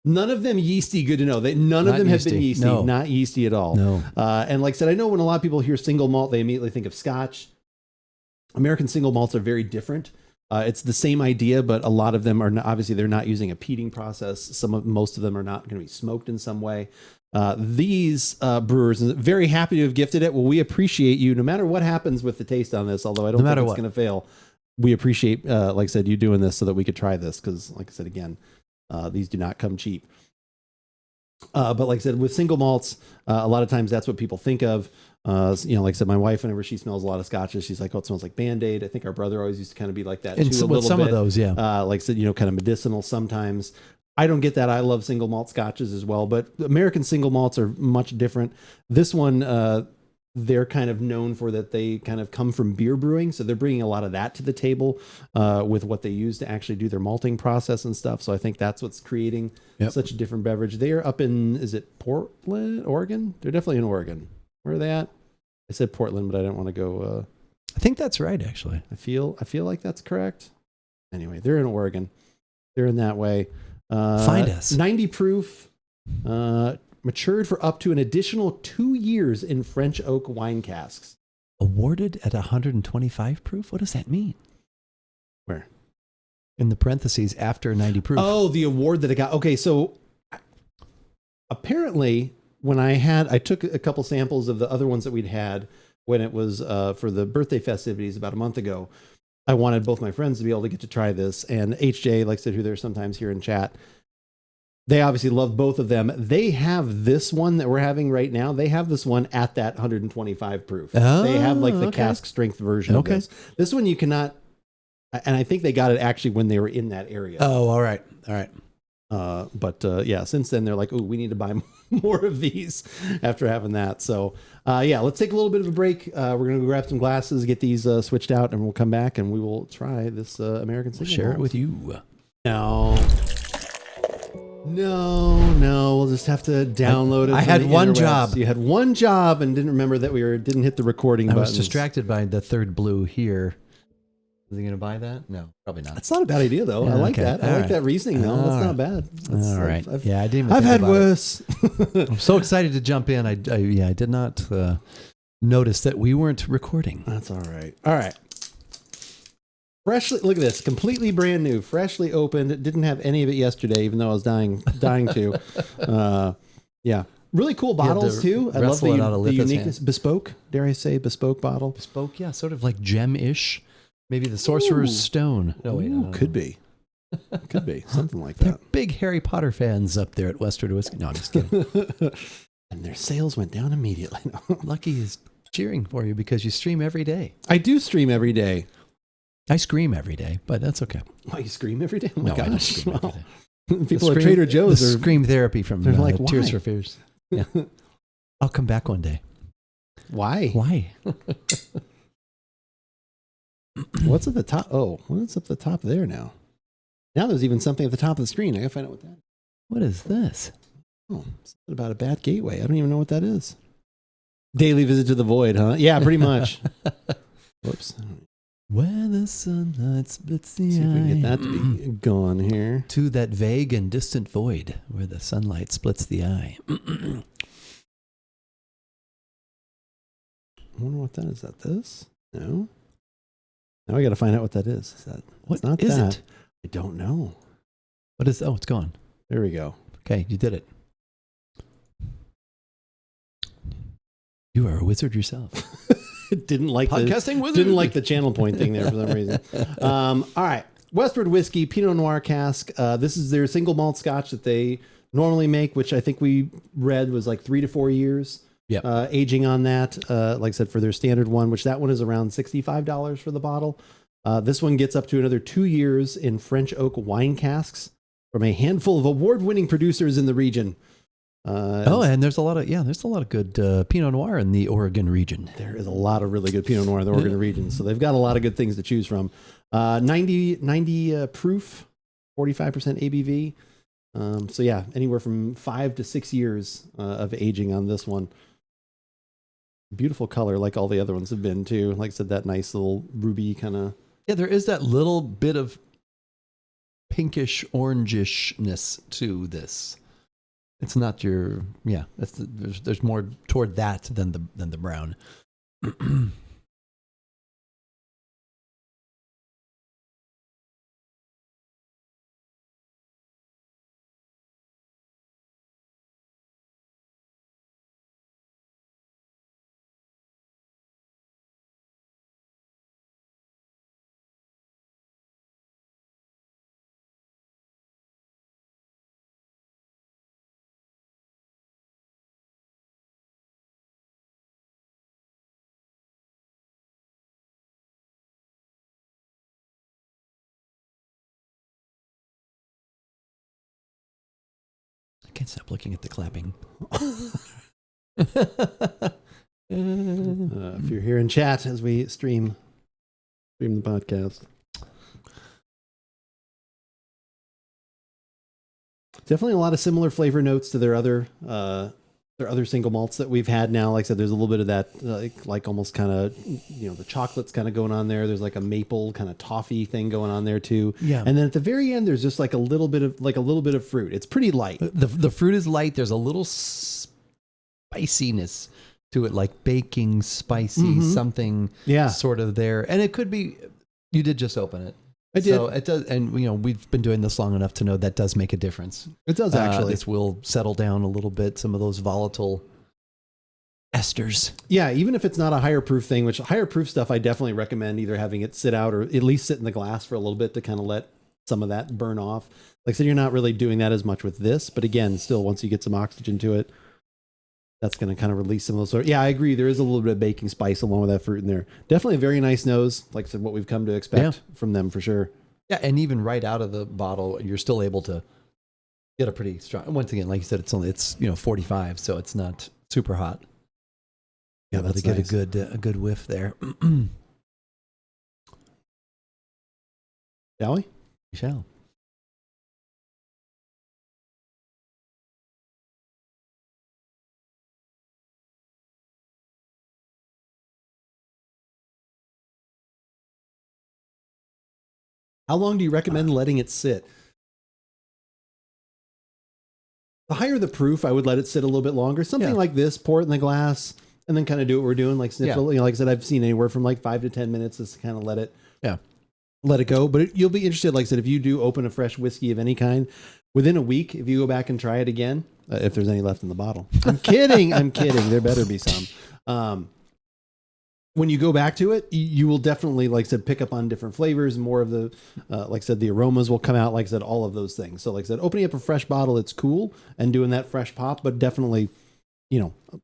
None of them yeasty. Good to know. None of them have been yeasty. No. Not yeasty at all. No. And like I said, I know when a lot of people hear single malt, they immediately think of Scotch. American single malts are very different. It's the same idea, but a lot of them are not, obviously they're not using a peating process. Most of them are not going to be smoked in some way. These brewers are very happy to have gifted it. Well, we appreciate you no matter what happens with the taste on this, although I don't think it's going to fail. We appreciate, like I said, you doing this so that we could try this because, like I said, again, these do not come cheap. But like I said, with single malts, a lot of times that's what people think of. Like I said, my wife, whenever she smells a lot of scotches, she's like, oh, it smells like Band-Aid. I think our brother always used to kind of be like that and too, with some of those, yeah. Like I said, kind of medicinal sometimes. I don't get that. I love single malt scotches as well, but American single malts are much different. This one, they're kind of known for that they kind of come from beer brewing. So they're bringing a lot of that to the table with what they use to actually do their malting process and stuff. So I think that's what's creating such a different beverage. They're up in, is it Portland, Oregon? They're definitely in Oregon. Where are they at? I said Portland, but I don't want to go. I think that's right, actually. I feel like that's correct. Anyway, they're in Oregon. They're in that way. Find us. 90 proof. Matured for up to an additional 2 years in French oak wine casks. Awarded at 125 proof? What does that mean? Where? In the parentheses after 90 proof. Oh, the award that it got. Okay, so apparently when I took a couple samples of the other ones that we'd had when it was for the birthday festivities about a month ago. I wanted both my friends to be able to get to try this. And HJ, like I said, who they're sometimes here in chat, they obviously love both of them. They have this one that we're having right now. They have this one at that 125 proof. Oh, they have like the okay. cask strength version of this. This one you cannot, and I think they got it actually when they were in that area. Oh, all right. All right. But yeah, since then they're like, oh, we need to buy more of these after having that. So yeah, let's take a little bit of a break. We're going to go grab some glasses, get these switched out, and we'll come back and we will try this American single Share it malt. with you. No, we'll just have to download it. I from had the one interwebs. job. You had one job and didn't remember that didn't hit the recording button. I was distracted by the third blue here. Is he going to buy that? No, probably not. That's not a bad idea, though. Yeah, I like okay. that. I All like right. that reasoning, though. That's All not bad. That's, All right. I've I didn't. I've think had about worse. I'm so excited to jump in. I did not notice that we weren't recording. That's all right. All right. Freshly, look at this, completely brand new, freshly opened. Didn't have any of it yesterday, even though I was dying to. Yeah, really cool bottles too. I love the uniqueness. Bespoke, dare I say, bespoke bottle. Bespoke, yeah, sort of like gem-ish. Maybe the Sorcerer's Stone. No, wait, no, could be, could be something like They're that. big Harry Potter fans up there at Westward Whiskey. No, I'm just kidding. And their sales went down immediately. Lucky is cheering for you because you stream every day. I do stream every day. I scream every day, but that's okay. Oh, you scream every day? Oh my No, gosh. I don't scream every day. People at Trader Joe's the are scream therapy from they're like, Tears why? for Fears. Yeah, I'll come back one day. Why? Why? What's at the top? Oh, what's up the top there now? Now there's even something at the top of the screen. I gotta find out what that is. What is this? Oh, something about a bad gateway. I don't even know what that is. Daily visit to the void, huh? Yeah, pretty much. Whoops. Where the sunlight splits the See if we can get eye. that to be gone here. To that vague and distant void where the sunlight splits the eye. I wonder what that is. Is that this? No. Now I got to find out what that is. Is that What it's not is that. it? I don't know. What is? Oh, it's gone. There we go. Okay, you did it. You are a wizard yourself. Didn't like Podcasting wizard. Didn't like the channel point thing there for some reason. All right. Westward Whiskey, Pinot Noir cask. This is their single malt scotch that they normally make, which I think we read was like 3 to 4 years. Yeah. Aging on that, like I said, for their standard one, which that one is around $65 for the bottle. This one gets up to another 2 years in French oak wine casks from a handful of award-winning producers in the region. And there's a lot of good Pinot Noir in the Oregon region. There is a lot of really good Pinot Noir in the Oregon region, so they've got a lot of good things to choose from. 90 proof, 45% ABV. So yeah, anywhere from 5 to 6 years of aging on this one. Beautiful color, like all the other ones have been too. Like I said, that nice little ruby kind of. Yeah, there is that little bit of pinkish orangishness to this. It's not your there's more toward that than the brown. I can't stop looking at the clapping. If you're here in chat as we stream the podcast. Definitely a lot of similar flavor notes to their other single malts that we've had now. Like I said, there's a little bit of that, like almost kind of, the chocolate's kind of going on there. There's like a maple kind of toffee thing going on there too. Yeah. And then at the very end, there's just like a little bit of fruit. It's pretty light. The fruit is light. There's a little spiciness to it, like baking spicy something. Yeah. Sort of there. And it could be, you did just open it. I did. So it does, and we've been doing this long enough to know that does make a difference. It does actually. This will settle down a little bit. Some of those volatile esters. Yeah, even if it's not a higher proof thing, which higher proof stuff, I definitely recommend either having it sit out or at least sit in the glass for a little bit to kind of let some of that burn off. Like I said, you're not really doing that as much with this, but again, still, once you get some oxygen to it, that's going to kind of release some of those. Yeah, I agree. There is a little bit of baking spice along with that fruit in there. Definitely a very nice nose. Like I said, what we've come to expect from them for sure. Yeah, and even right out of the bottle, you're still able to get a pretty strong. Once again, like you said, it's 45, so it's not super hot. Yeah, that's to nice. Get a good whiff there. Shall we? We shall. How long do you recommend letting it sit? The higher the proof, I would let it sit a little bit longer. Something like this, pour it in the glass, and then kind of do what we're doing, like sniffle. Like I said, I've seen anywhere from like 5 to 10 minutes just to kind of let it go. But you'll be interested, like I said, if you do open a fresh whiskey of any kind, within a week, if you go back and try it again, if there's any left in the bottle. I'm kidding. There better be some. When you go back to it, you will definitely, like I said, pick up on different flavors. More of the, like I said, the aromas will come out. Like I said, all of those things. So like I said, opening up a fresh bottle, it's cool and doing that fresh pop, but definitely,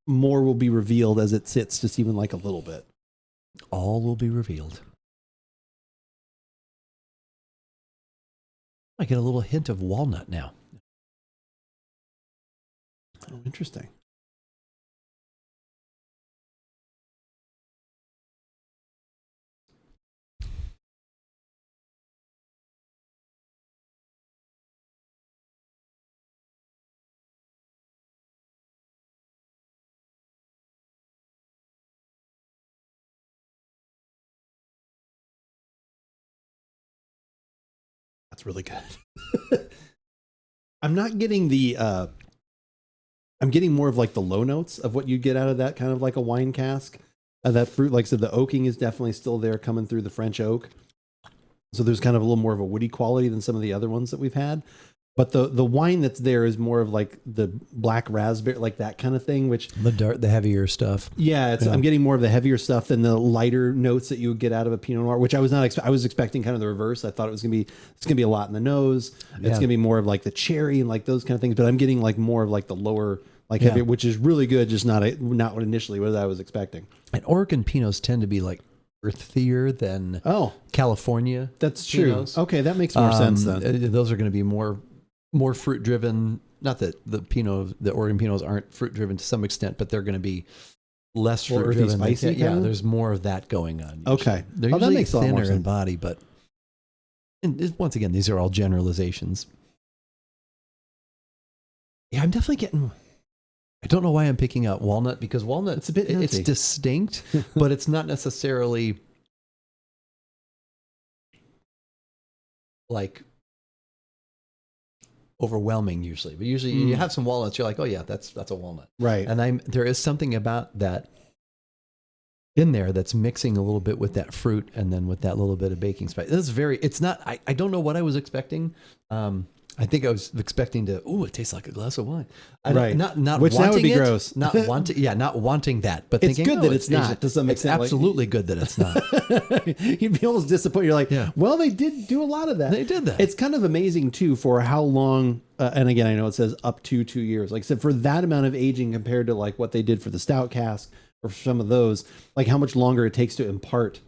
more will be revealed as it sits, just even like a little bit. All will be revealed. I get a little hint of walnut now. Oh, interesting. That's really good. I'm not getting I'm getting more of like the low notes of what you get out of that kind of like a wine cask. That fruit, like I said, the oaking is definitely still there coming through the French oak. So there's kind of a little more of a woody quality than some of the other ones that we've had. But the wine that's there is more of like the black raspberry, like that kind of thing, which the heavier stuff. Yeah, I'm getting more of the heavier stuff than the lighter notes that you would get out of a Pinot Noir, which I was not. I was expecting kind of the reverse. I thought it's gonna be a lot in the nose. It's gonna be more of like the cherry and like those kind of things. But I'm getting like more of like the lower, like heavy, which is really good. Just not what initially what I was expecting. And Oregon Pinots tend to be like earthier than California. That's true. Pinots. Okay, that makes more sense then. Those are going to be more fruit driven. Not that the Oregon Pinots aren't fruit driven to some extent, but they're going to be less fruit driven. Spicy. There's more of that going on. Usually. Okay, they're that usually makes a lot more thinner in sense. body, but once again, these are all generalizations. Yeah, I'm definitely getting. I don't know why I'm picking out walnut, because walnut it's a bit it's distinct, but it's not necessarily like overwhelming usually, but usually you have some walnuts. You're like, oh yeah, that's a walnut, Right. And there is something about that in there that's mixing a little bit with that fruit and then with that little bit of baking spice. It's not, I don't know what I was expecting. I think I was expecting it tastes like a glass of wine. Right. Not Which wanting that would be it, gross. Not wanting that, but It's thinking, good that it's not to some extent. It's absolutely good that it's not. You'd be almost disappointed. You're like, well, they did do a lot of that. They did that. It's kind of amazing too for how long, and again, I know it says up to 2 years. Like I said, for that amount of aging compared to like what they did for the stout cask or for some of those, like how much longer it takes to impart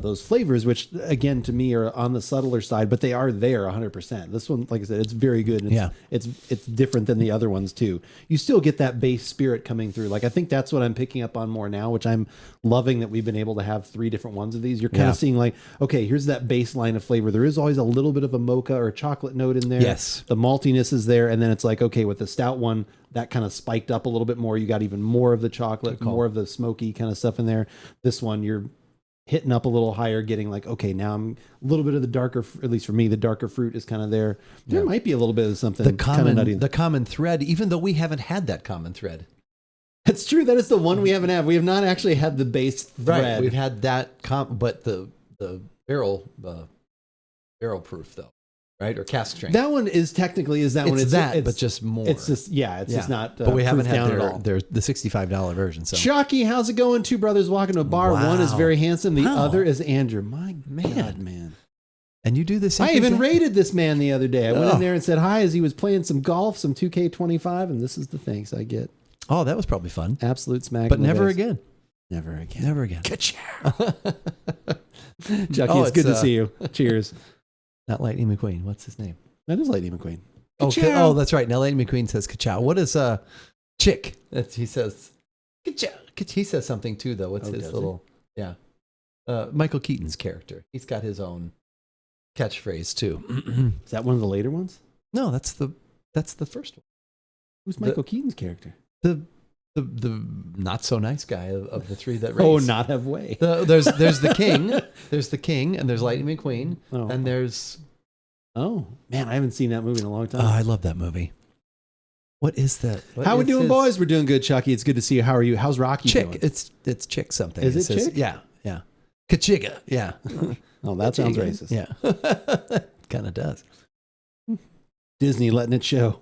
those flavors, which again to me are on the subtler side, but they are there 100%. This one, like I said, it's very good. And it's different than the other ones too. You still get that base spirit coming through. Like I think that's what I'm picking up on more now, which I'm loving that we've been able to have 3 different ones of these. You're kind of seeing like, okay, here's that baseline of flavor. There is always a little bit of a mocha or a chocolate note in there. Yes, the maltiness is there, and then it's like, okay, with the stout one, that kind of spiked up a little bit more. You got even more of the chocolate, more of the smoky kind of stuff in there. This one, you're hitting up a little higher, getting like, okay, now I'm a little bit of the darker, at least for me, the darker fruit is kind of there. There might be a little bit of something kind of nutty. The common thread, even though we haven't had that common thread. It's true. That is the one we haven't had. We have not actually had the base thread. Right. We've had that, but the barrel proof though, right? Or cask strength. That one is technically but just more. It's just just not. But we haven't had their the $65 version. So Chucky, how's it going? 2 brothers walking to a bar. Wow. One is very handsome. The Wow. other is Andrew. My God, man. And you do this. I even rated this man the other day. I went in there and said hi as he was playing some golf, some 2K25, and this is the thanks I get. Oh, that was probably fun. Absolute smack. But never again. Never again. Never again. Chucky, it's good to see you. Cheers. Not Lightning McQueen. What's his name? That is Lightning McQueen. Oh, that's right. Now Lightning McQueen says ka-chow. What is chick? He says ka-chow. He says something too, though. What's his little? He? Yeah. Michael Keaton's character. He's got his own catchphrase too. Is that one of the later ones? No, that's the first one. Who's Michael Keaton's character? The not so nice guy of the 3 that race. Oh, not have way. There's the king. There's the king, and there's Lightning McQueen, and there's. Oh man, I haven't seen that movie in a long time. Oh, I love that movie. What is that? How we doing, boys? We're doing good, Chucky. It's good to see you. How are you? How's Rocky Chick. doing? It's Chick something. Is it Chick? Yeah. Kachiga. Yeah. Oh, that sounds racist. Yeah. Kind of does. Disney letting it show.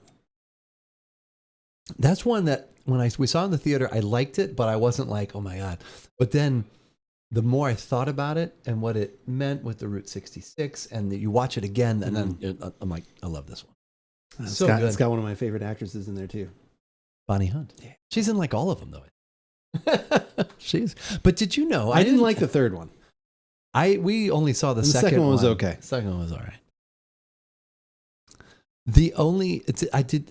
That's one that when we saw in the theater, I liked it, but I wasn't like, oh my God. But then the more I thought about it and what it meant with the Route 66, and you watch it again, and then I'm like, I love this one. Good. It's got one of my favorite actresses in there too. Bonnie Hunt. Yeah. She's in like all of them though. But did you know? I didn't like the third one. We only saw the second one. Was okay. The second one was all right.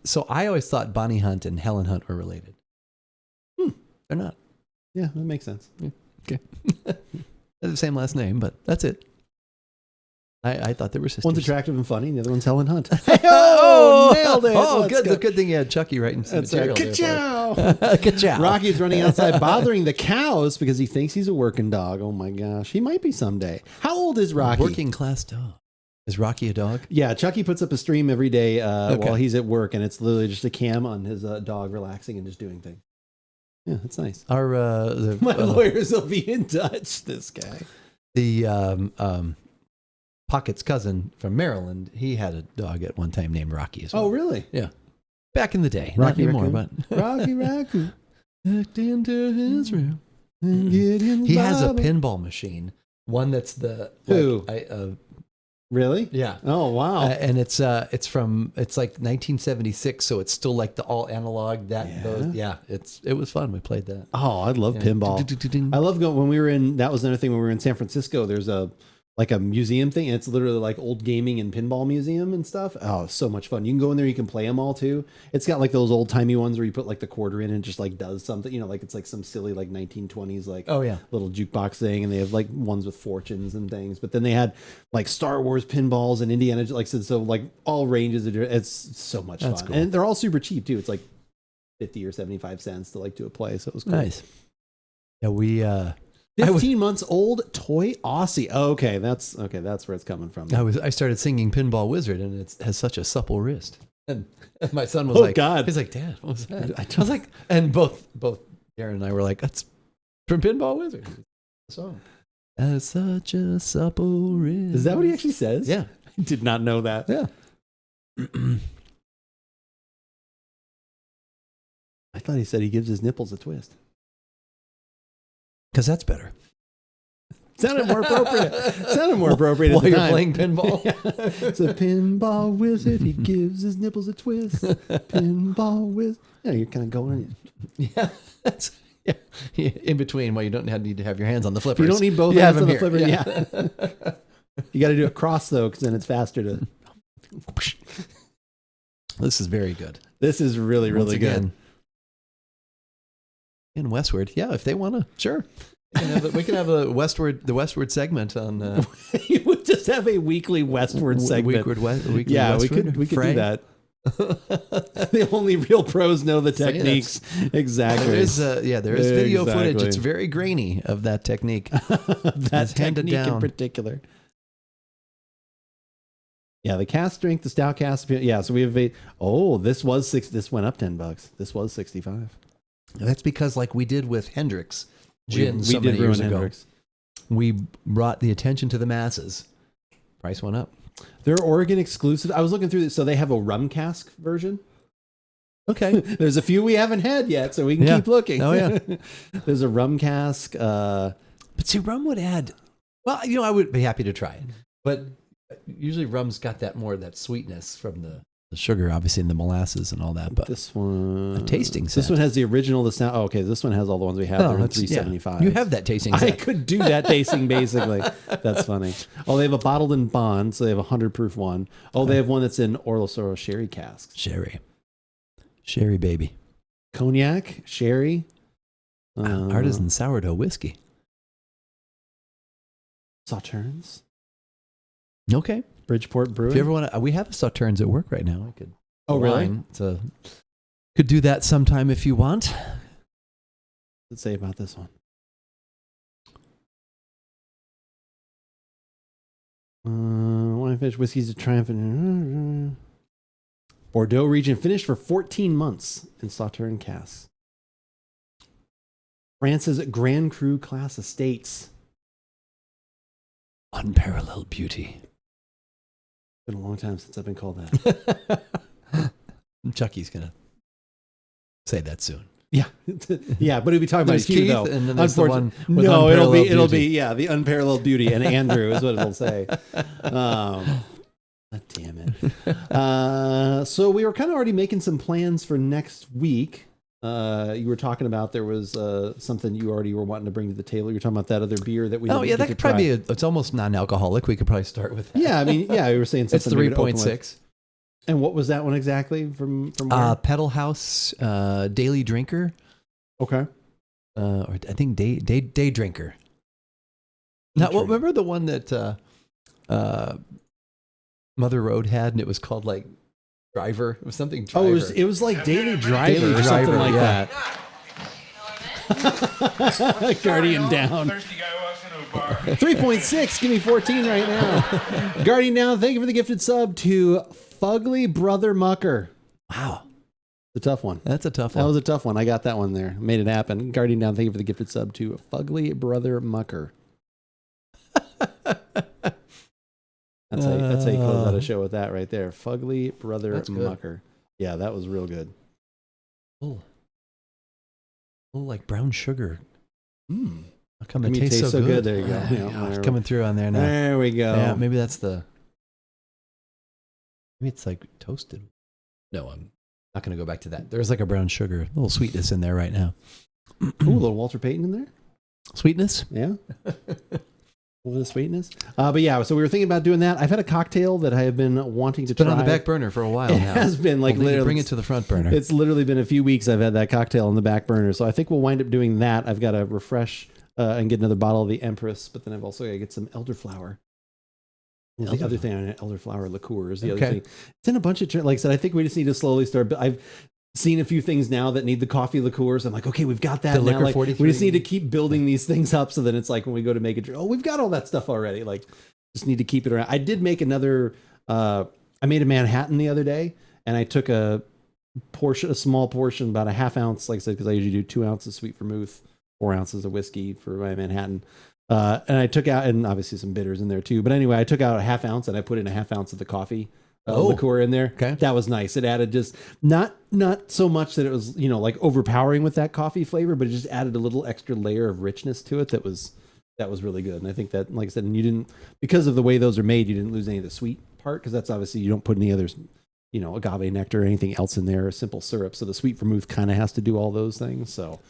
So I always thought Bonnie Hunt and Helen Hunt were related. They're not. Yeah, that makes sense. Yeah. Okay. They have the same last name, but that's it. I thought they were sisters. One's attractive and funny, and the other one's Helen Hunt. Nailed it. Oh, good thing you had Chucky writing some material. Ka-chow. Rocky's running outside bothering the cows because he thinks he's a working dog. Oh my gosh. He might be someday. How old is Rocky? Working class dog. Is Rocky a dog? Yeah, Chucky puts up a stream every day while he's at work, and it's literally just a cam on his dog relaxing and just doing things. Yeah, that's nice. Our my lawyers will be in touch. This guy, the Pocket's cousin from Maryland, he had a dog at one time named Rocky as well. Oh, really? Yeah, back in the day, Rocky not anymore. But Rocky Raccoon looked into his room. He has a pinball machine, one that's the Really? Yeah. Oh, wow. And it's like 1976, so it's still like the all analog. It was fun. We played that. Oh, I love pinball. I love going when we were in. That was another thing when we were in San Francisco. There's a museum thing, and it's literally like old gaming and pinball museum and stuff. Oh, so much fun. You can go in there, you can play them all too. It's got like those old timey ones where you put like the quarter in and just like does something, like it's like some silly like 1920s like little jukebox thing, and they have like ones with fortunes and things. But then they had like Star Wars pinballs and Indiana, like so like all ranges of it's so much fun. Cool. And they're all super cheap too. It's like 50 or 75 cents to like do a play, so it was cool. Nice. Yeah, we 15 months old toy Aussie. Oh, okay, that's where it's coming from. I started singing Pinball Wizard, and it has such a supple wrist. And my son was Oh, like, God. he's like, Dad, what was that? I was like, and both Darren and I were like, that's from Pinball Wizard. Song. As such a supple wrist. Is that what he actually says? Yeah. I did not know that. Yeah. I thought he said he gives his nipples a twist. Because that's better. Sounded more appropriate. Sounded more appropriate While at the you're time. playing pinball. Yeah. It's a pinball wizard. He gives his nipples a twist. Pinball wizard. Yeah, you're kind of going. Yeah. That's, yeah. In between, well, you don't need to have your hands on the flippers. You don't need both You hands have on the them flipper. here. Yeah. You got to do it cross though, because then it's faster to. This is very good. This is really, really good. In Westward, yeah, if they want to, sure. We can have the Westward segment on. You would just have a weekly Westward segment. Weekly Yeah, Westward, we could Frey. do that. The only real pros know the techniques. Exactly. There is video footage. Exactly. It's very grainy of that technique. That It's handed technique in down. particular. Yeah, the cask drink, the stout cask. Yeah, so we have this went up $10. This was 65. That's because, like we did with Hendrix gin, we so did many years ruin ago, Hendrix. we brought the attention to the masses. Price went up. They're Oregon exclusive. I was looking through this, so they have a rum cask version. Okay. There's a few we haven't had yet, so we can Yeah. keep looking. Oh, yeah. There's a rum cask. But see, rum would add. Well, I would be happy to try it, but usually rum's got that sweetness from the sugar, obviously, and the molasses and all that. But This one, a tasting set. This one has the original. Okay, this one has all the ones we have. They're in that's- yeah. $3.75. You have that tasting I set. could do that tasting basically. That's funny. Oh, they have a bottled in bond, so they have a 100 proof one. Oh, they have one that's in Orlosoro sherry casks. Sherry, baby. Cognac, sherry, Artisan sourdough whiskey. Sauternes, Okay. Bridgeport Brewing. If you ever want to, we have a Sauternes at work right now. I could. Oh, really? wine, so could do that sometime if you want. Let's say about this one. Wine finish whiskeys of triumphant. Bordeaux region finished for 14 months in Sauterne casks. France's Grand Cru class estates. Unparalleled beauty. Been a long time since I've been called that. Chucky's gonna say that soon. Yeah, yeah, but it'll be talking about There's Hugh, Keith, though. and then there's the one with No, it'll be unparalleled beauty. the unparalleled beauty, and Andrew is what it'll say. God damn it. So we were kind of already making some plans for next week. You were talking about there was something you already were wanting to bring to the table. You were talking about that other beer that we. Oh yeah, that could probably try. be. It's almost non-alcoholic. We could probably start with that. Yeah, I mean, yeah, we were saying It's something. maybe to open 3.6. with. And what was that one exactly from where? Pedal House Daily Drinker. Okay. Or I think day Drinker. Now, well, remember the one that Mother Road had, and it was called like Driver. It was something Driver. Oh, it was like Daily Driver Daily or something Driver, like yeah. that. Guardian down. Thirsty guy walks into a bar. 3.6. Give me 14 right now. Guardian down. Thank you for the gifted sub to Fugly Brother Mucker. Wow, It's a tough one. that's a tough That one. was a tough one. I got that one there. Made it happen. Guardian down. Thank you for the gifted sub to Fugly Brother Mucker. That's how you close out a show with that right there. Fugly Brother That's good. Mucker. Yeah, that was real good. Oh, like brown sugar. How come I it mean, tastes so good? There you go. Ah, Yeah, yeah, it's there- coming through on there now. There we go. Yeah, maybe that's the. Maybe it's like toasted. No, I'm not going to go back to that. There's like a brown sugar, a little sweetness in there right now. Ooh, a little Walter Payton in there. Sweetness? Yeah. A little bit of sweetness. But yeah, so we were thinking about doing that. I've had a cocktail that I have been wanting to It's been try. on the back burner for a while It now. has been like We'll need to literally bring it to the front burner. It's literally been a few weeks I've had that cocktail on the back burner. So I think we'll wind up doing that. I've got to refresh and get another bottle of the Empress, but then I've also got to get some elderflower. The other thing on elderflower liqueur is the other thing. It's in a bunch of, like I said, I think we just need to slowly start. But I've seen a few things now that need the coffee liqueurs. I'm like, okay, we've got that The now. liquor Like, 43. we just need to keep building these things up so that it's like when we go to make a drink, oh, we've got all that stuff already. Like, just need to keep it around. I did make another, I made a Manhattan the other day, and I took a small portion, about a half ounce, like I said, because I usually do 2 ounces sweet vermouth, 4 ounces of whiskey for my Manhattan. And I took out, and obviously some bitters in there too. But anyway, I took out a half ounce and I put in a half ounce of the coffee liqueur in there. Okay. That was nice. It added just not so much that it was, like overpowering with that coffee flavor, but it just added a little extra layer of richness to it. That was really good. And I think that, like I said, and you didn't, because of the way those are made, you didn't lose any of the sweet part, because that's obviously, you don't put any others, agave nectar or anything else in there, simple syrup. So the sweet vermouth kind of has to do all those things. So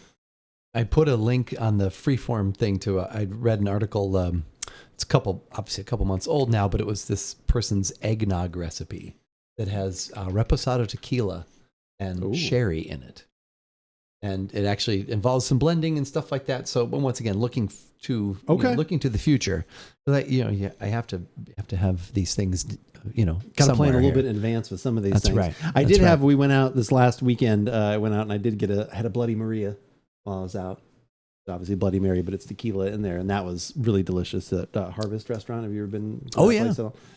I put a link on the Freeform thing to, I read an article, it's obviously a couple months old now, but it was this person's eggnog recipe that has reposado tequila and sherry in it. And it actually involves some blending and stuff like that. So, but once again, looking to the future, I have to have these things, got to plan a little bit in advance with some of these things. Right. We went out this last weekend. I went out and I did had a Bloody Maria while I was out. Obviously Bloody Mary, but it's tequila in there, and that was really delicious at Harvest Restaurant. Have you ever been?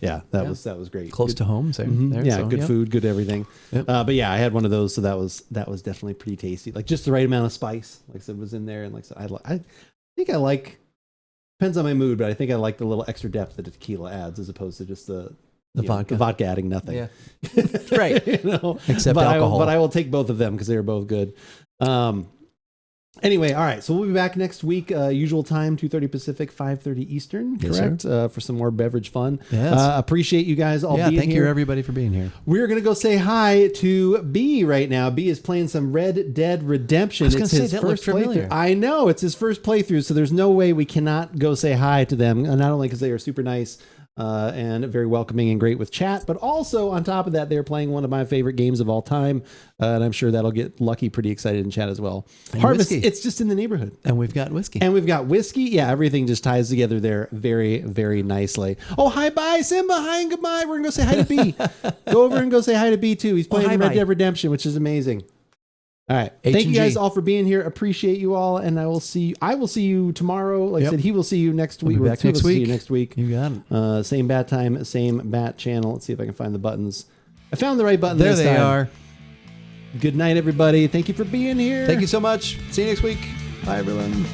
Yeah, that was great. Close to home, so there, yeah, so, good food, good everything. Yep. But yeah, I had one of those, so that was definitely pretty tasty. Like just the right amount of spice, like I said, was in there, and like I said, I think I like, depends on my mood, but I think I like the little extra depth that the tequila adds as opposed to just the vodka adding nothing. Yeah, right. Except but alcohol. But I will take both of them because they are both good. Anyway, all right. So we'll be back next week, usual time, 2:30 Pacific, 5:30 Eastern, correct? Yes, for some more beverage fun. Yes. Appreciate you guys all being here. Thank you, everybody, for being here. We're going to go say hi to B right now. B is playing some Red Dead Redemption. It's his first playthrough. I know. It's his first playthrough, so there's no way we cannot go say hi to them, not only because they are super nice and very welcoming and great with chat, but also on top of that, they're playing one of my favorite games of all time, and I'm sure that'll get Lucky pretty excited in chat as well. And Harvest, whiskey. it's just in the neighborhood. And we've got whiskey. Yeah, everything just ties together there very, very nicely. Oh, hi, bye, Simba. Hi and goodbye. We're going to go say hi to B. Go over and go say hi to B too. He's playing Red Dead Redemption, which is amazing. All right. Thank you guys all for being here. Appreciate you all. And I will see you tomorrow. Like I said, he will see you next week. We'll be back next week. See you next week. You got it. Same bat time, same bat channel. Let's see if I can find the buttons. I found the right button there this they time. are. Good night, everybody. Thank you for being here. Thank you so much. See you next week. Bye, everyone.